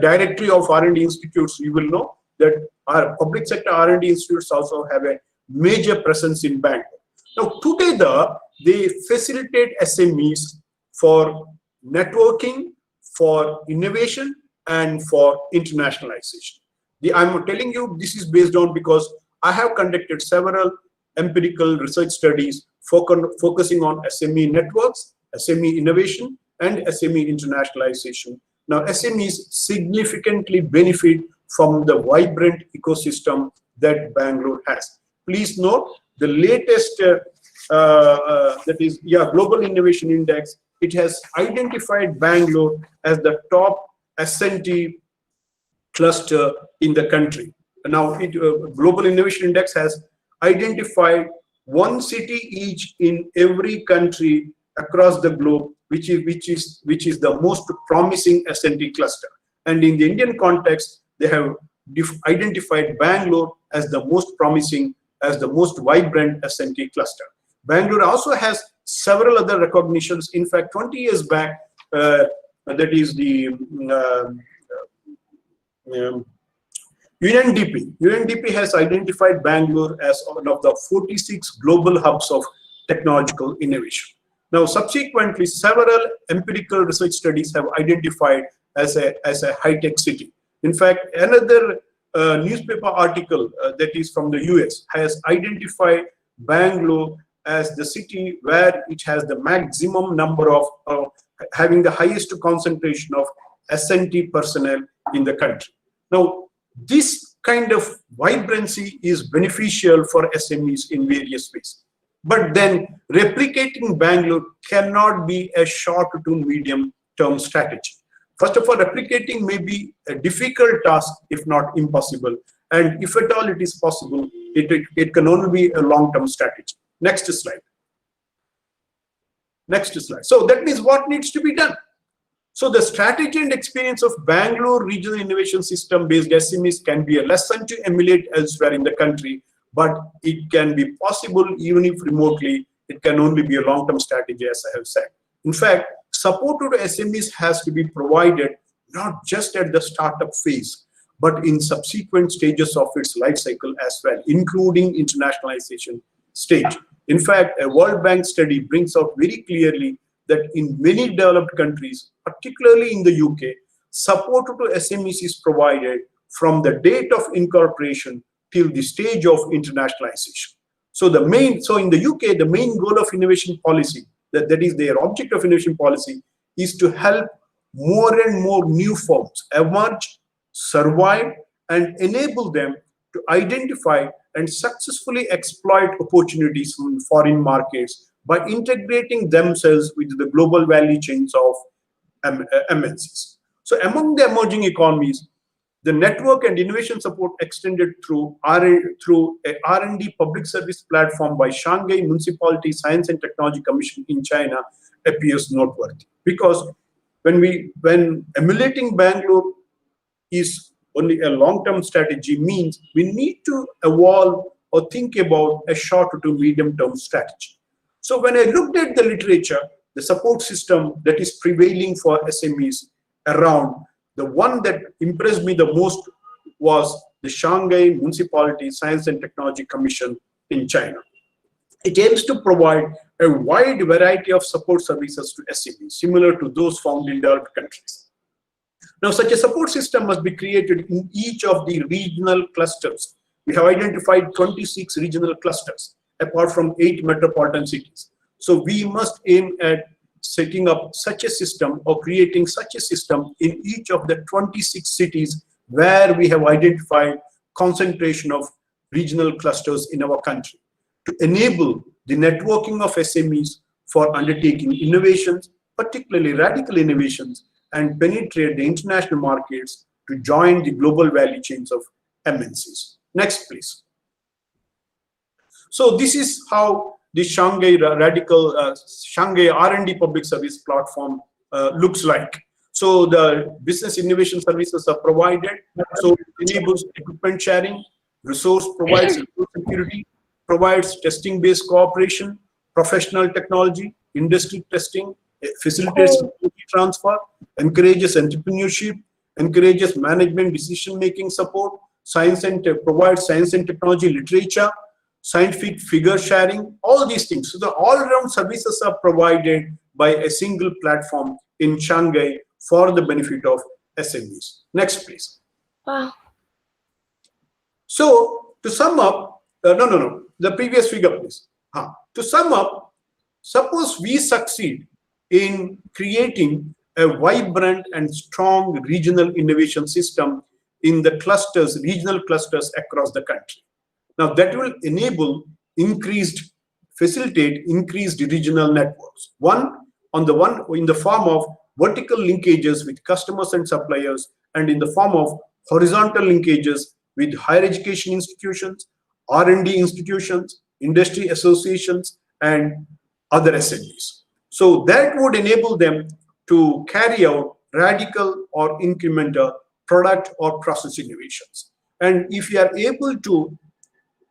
Speaker 5: directory of R&D institutes, you will know that our public sector R&D institutes also have a major presence in Bangalore. Now, together, they facilitate SMEs for networking, for innovation, and for internationalization. I'm telling you this is based on because I have conducted several empirical research studies focusing on SME networks, SME innovation, and SME internationalization. Now, SMEs significantly benefit from the vibrant ecosystem that Bangalore has. Please note the latest Global Innovation Index. It has identified Bangalore as the top S&T cluster in the country. Now, Global Innovation Index has identified one city each in every country across the globe, which is the most promising S&T cluster. And in the Indian context, they have identified Bangalore as the most promising, as the most vibrant S&T cluster. Bangalore also has several other recognitions. In fact, 20 years back, that is the UNDP has identified Bangalore as one of the 46 global hubs of technological innovation. Now, subsequently, several empirical research studies have identified as a high-tech city. In fact, another newspaper article that is from the US has identified Bangalore as the city where it has the maximum number of having the highest concentration of S&T personnel in the country. Now, this kind of vibrancy is beneficial for SMEs in various ways. But then replicating Bangalore cannot be a short to medium term strategy. First of all, replicating may be a difficult task, if not impossible. And if at all it is possible, it can only be a long-term strategy. Next slide. Next slide. So that means what needs to be done? So the strategy and experience of Bangalore Regional Innovation System based SMEs can be a lesson to emulate elsewhere in the country, but it can be possible even if remotely. It can only be a long-term strategy, as I have said. In fact, support to SMEs has to be provided not just at the startup phase, but in subsequent stages of its life cycle as well, including internationalization stage. In fact, a World Bank study brings out very clearly that in many developed countries, particularly in the UK, support to SMEs is provided from the date of incorporation till the stage of internationalization. So in the UK, the main goal of innovation policy, that is their object of innovation policy, is to help more and more new firms emerge, survive, and enable them to identify and successfully exploit opportunities from foreign markets by integrating themselves with the global value chains of MNCs. So among the emerging economies, the network and innovation support extended through a R&D public service platform by Shanghai Municipality Science and Technology Commission in China appears noteworthy, because when emulating Bangalore is only a long-term strategy, means we need to evolve or think about a short to medium-term strategy. So when I looked at the literature, the support system that is prevailing for SMEs around, the one that impressed me the most was the Shanghai Municipality Science and Technology Commission in China. It aims to provide a wide variety of support services to SMEs, similar to those found in developed countries. Now, such a support system must be created in each of the regional clusters. We have identified 26 regional clusters, apart from 8 metropolitan cities. So we must aim at setting up such a system or creating such a system in each of the 26 cities where we have identified concentration of regional clusters in our country, to enable the networking of SMEs for undertaking innovations, particularly radical innovations, and penetrate the international markets to join the global value chains of MNCs. Next, please. So this is how the Shanghai Shanghai R&D public service platform looks like. So the business innovation services are provided. So it enables equipment sharing, resource provides security, provides testing-based cooperation, professional technology, industry testing, facilitates technology transfer, encourages entrepreneurship, encourages management decision-making support, provides science and technology literature, scientific figure sharing, all these things. So the all-round services are provided by a single platform in Shanghai for the benefit of SMEs. Next, please.
Speaker 6: Wow.
Speaker 5: So to sum up, the previous figure, please. To sum up, suppose we succeed in creating a vibrant and strong regional innovation system in the clusters, regional clusters across the country. Now that will facilitate increased regional networks. In the form of vertical linkages with customers and suppliers, and in the form of horizontal linkages with higher education institutions, R&D institutions, industry associations, and other SMEs. So that would enable them to carry out radical or incremental product or process innovations. And if you are able to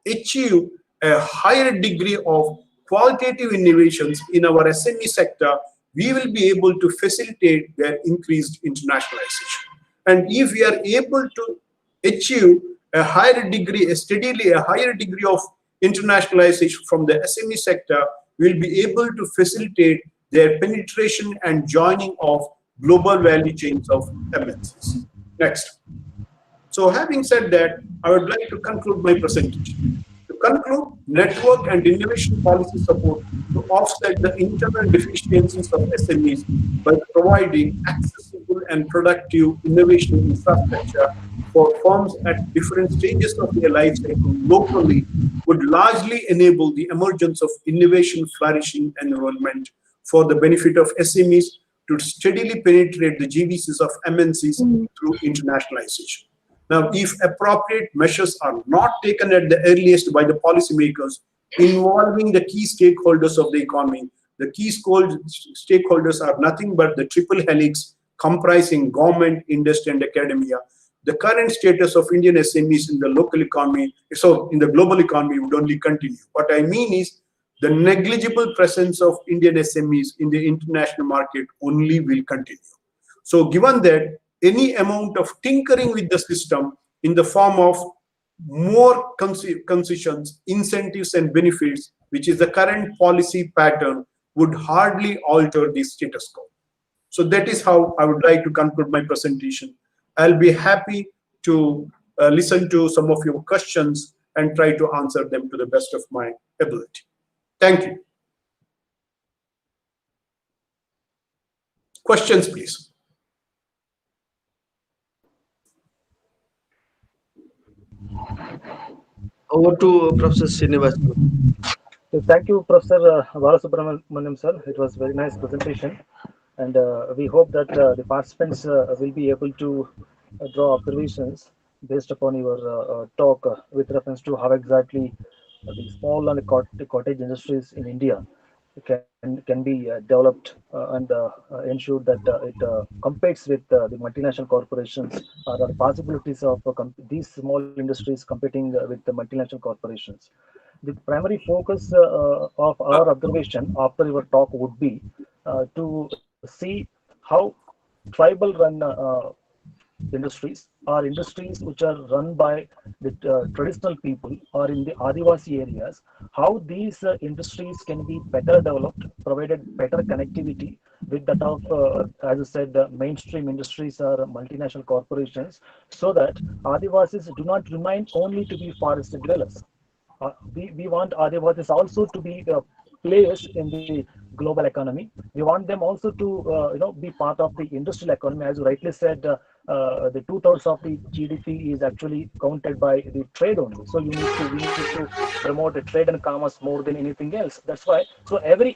Speaker 5: achieve a higher degree of qualitative innovations in our SME sector, we will be able to facilitate their increased internationalization. And if we are able to achieve a higher degree of internationalization from the SME sector, we'll be able to facilitate their penetration and joining of global value chains of MNCs. Next. So having said that, I would like to conclude my presentation. To conclude, network and innovation policy support to offset the internal deficiencies of SMEs by providing accessible and productive innovation infrastructure for firms at different stages of their life cycle locally would largely enable the emergence of innovation flourishing environment for the benefit of SMEs to steadily penetrate the GVCs of MNCs through internationalization. Now, if appropriate measures are not taken at the earliest by the policymakers involving the key stakeholders of the economy, the key stakeholders are nothing but the triple helix comprising government, industry, and academia. The current status of Indian SMEs in the local economy, so in the global economy, would only continue. What I mean is the negligible presence of Indian SMEs in the international market only will continue. So given that, any amount of tinkering with the system in the form of more concessions, incentives, and benefits, which is the current policy pattern, would hardly alter the status quo. So that is how I would like to conclude my presentation. I'll be happy to listen to some of your questions and try to answer them to the best of my ability. Thank you. Questions, please.
Speaker 1: Over to Professor Srinivasan.
Speaker 2: Thank you, Professor Bala Subramanyam, sir. It was very nice presentation, and we hope that the participants will be able to draw observations based upon your talk with reference to how exactly the small and the cottage industries in India can be developed and ensured that it competes with the multinational corporations, or the possibilities of these small industries competing with the multinational corporations. The primary focus of our observation after your talk would be to see how tribal run industries are industries which are run by the traditional people or in the Adivasi areas, how these industries can be better developed, provided better connectivity with that of, as I said, mainstream industries or multinational corporations, so that Adivasis do not remain only to be forest dwellers. We want Adivasis also to be players in the global economy. We want them also to be part of the industrial economy. As you rightly said, the 2/3 of the GDP is actually counted by the trade only. So we need to promote the trade and commerce more than anything else. That's why. So every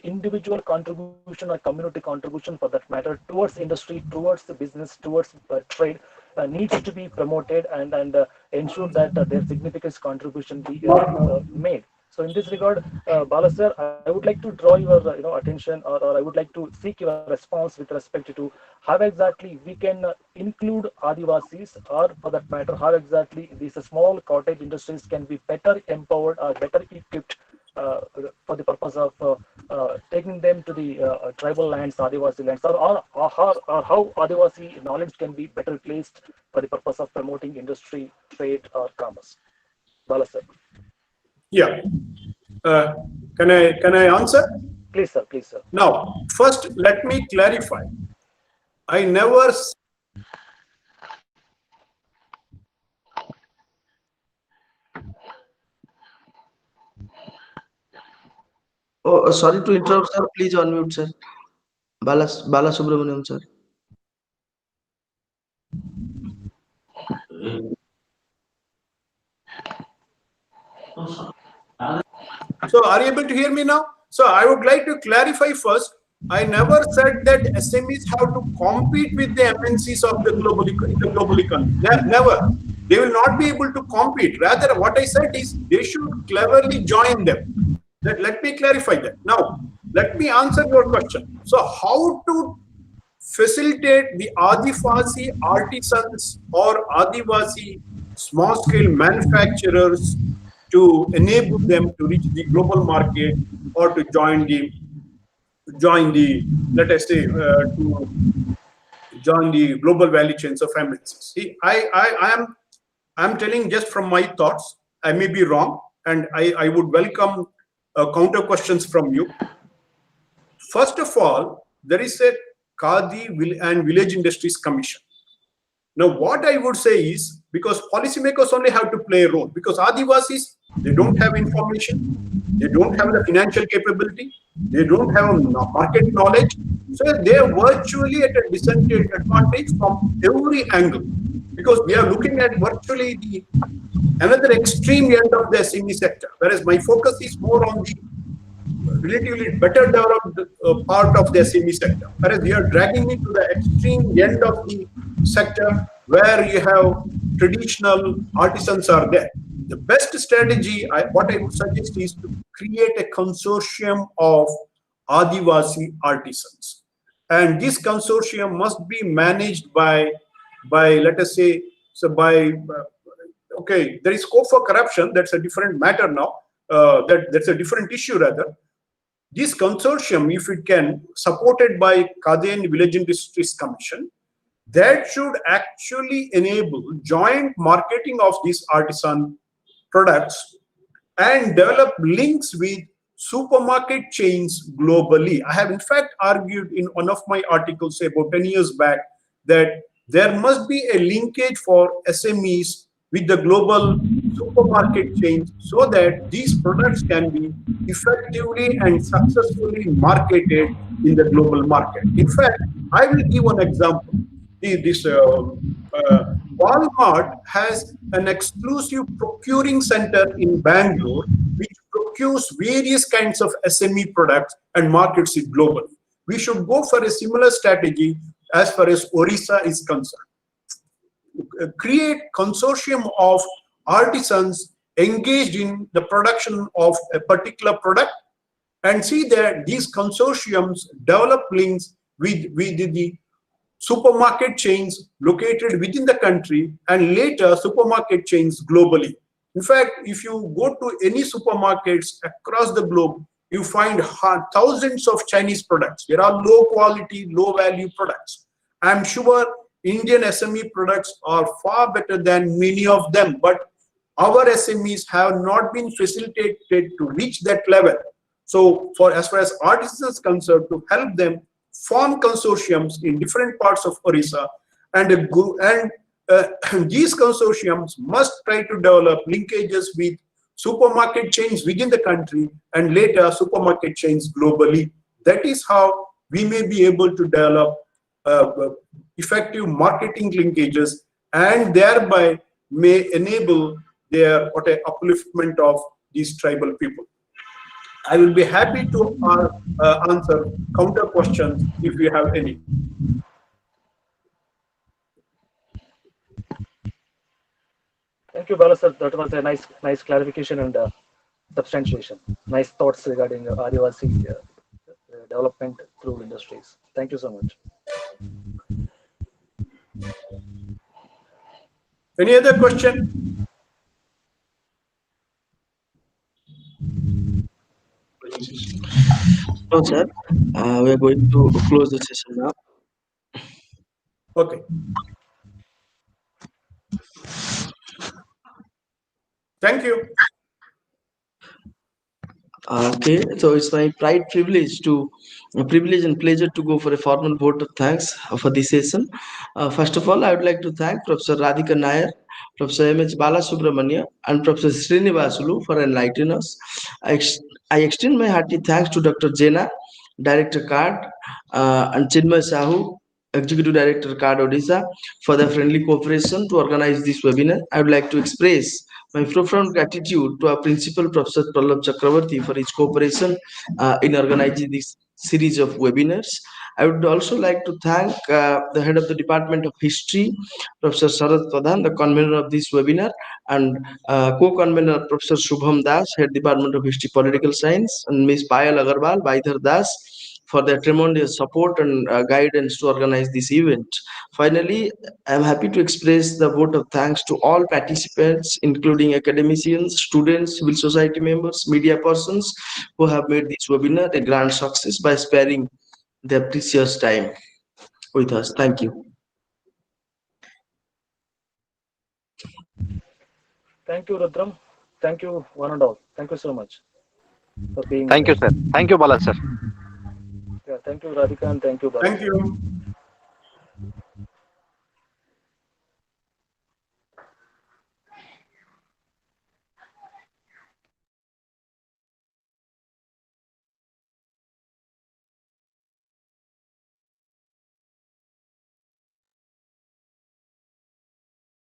Speaker 2: individual contribution or community contribution, for that matter, towards industry, towards the business, towards trade, needs to be promoted and ensure that their significant contribution be made. So in this regard, Bala sir, I would like to draw your attention, or I would like to seek your response with respect to how exactly we can include Adivasis, or for that matter, how exactly these small cottage industries can be better empowered or better equipped for the purpose of taking them to the tribal lands, Adivasi lands, or how Adivasi knowledge can be better placed for the purpose of promoting industry, trade, or commerce. Bala sir.
Speaker 5: Yeah. Can I answer?
Speaker 2: Please, sir. Please, sir.
Speaker 5: Now, first, let me clarify. I never.
Speaker 1: Oh, sorry to interrupt, sir. Please unmute, sir. Bala Subramaniam, sir.
Speaker 5: So, are you able to hear me now? So, I would like to clarify first. I never said that SMEs have to compete with the MNCs of the global economy. Never. They will not be able to compete. Rather, what I said is they should cleverly join them. Let me clarify that. Now, let me answer your question. So, how to facilitate the Adivasi artisans or Adivasi small-scale manufacturers to enable them to reach the global market or to join the let us say to join the global value chains of MNCs. See, I'm telling just from my thoughts. I may be wrong, and I would welcome counter questions from you. First of all, there is a Khadi and Village Industries Commission. Now, what I would say is, because policymakers only have to play a role, because Adivasis, they don't have information, they don't have the financial capability, they don't have market knowledge, so they are virtually at a disadvantage from every angle, because we are looking at virtually the another extreme end of the SME sector, whereas my focus is more on the relatively better developed part of the SME sector, whereas we are dragging it to the extreme end of the sector where you have traditional artisans are there. The best strategy, what I would suggest, is to create a consortium of Adivasi artisans, and this consortium must be managed by let us say, so by okay, there is scope for corruption. That's a different matter now. That's a different issue rather. This consortium, if it can, supported by Khadi and Village Industries Commission, that should actually enable joint marketing of these artisan products and develop links with supermarket chains globally. I have in fact argued in one of my articles, say about 10 years back, that there must be a linkage for SMEs with the global supermarket chains so that these products can be effectively and successfully marketed in the global market. In fact, I will give one example. This Walmart has an exclusive procuring center in Bangalore, which procures various kinds of SME products and markets it globally. We should go for a similar strategy as far as Orissa is concerned. Create consortium of artisans engaged in the production of a particular product, and see that these consortiums develop links with the supermarket chains located within the country and later supermarket chains globally. In fact, if you go to any supermarkets across the globe, you find thousands of Chinese products. There are low quality, low value products. I'm sure Indian SME products are far better than many of them, but our SMEs have not been facilitated to reach that level. So as far as artisans are concerned, to help them form consortiums in different parts of Orissa, and these consortiums must try to develop linkages with supermarket chains within the country and later supermarket chains globally. That is how we may be able to develop effective marketing linkages and thereby may enable their upliftment of these tribal people. I will be happy to answer counter questions if you have any.
Speaker 2: Thank you, Bala sir. That was a nice clarification and substantiation. Nice thoughts regarding Adivasi development through industries. Thank you so much.
Speaker 5: Any other question?
Speaker 1: No, sir. We are going to close the session now.
Speaker 5: Okay. Thank you.
Speaker 1: Okay, so it's my privilege and pleasure to go for a formal vote of thanks for this session. First of all, I would like to thank Professor Radhika Nair, Professor M.H. Bala Subramanya, and Professor Srinivasulu for enlightening us. I extend my hearty thanks to Dr. Jena, Director CARD, and Chinmay Sahu, Executive Director CARD Odisha, for their friendly cooperation to organize this webinar. I would like to express my profound gratitude to our principal, Professor Pralab Chakravarti, for his cooperation in organizing this series of webinars. I would also like to thank the head of the Department of History, Professor Sharad Pradhan, the convener of this webinar, and co-convener Professor Shubham Das, head Department of History Political Science, and Ms. Payal Agarwal, Vaidhar Das, for their tremendous support and guidance to organize this event. Finally, I am happy to express the vote of thanks to all participants, including academicians, students, civil society members, media persons, who have made this webinar a grand success by sparing their precious time with us. Thank you.
Speaker 2: Thank you, Rudram. Thank you, one and all. Thank you so much for being.
Speaker 6: Thank you, sir. Thank you, Bala, sir.
Speaker 2: Yeah, thank you, Radhika, and thank you, Bala.
Speaker 5: Thank you.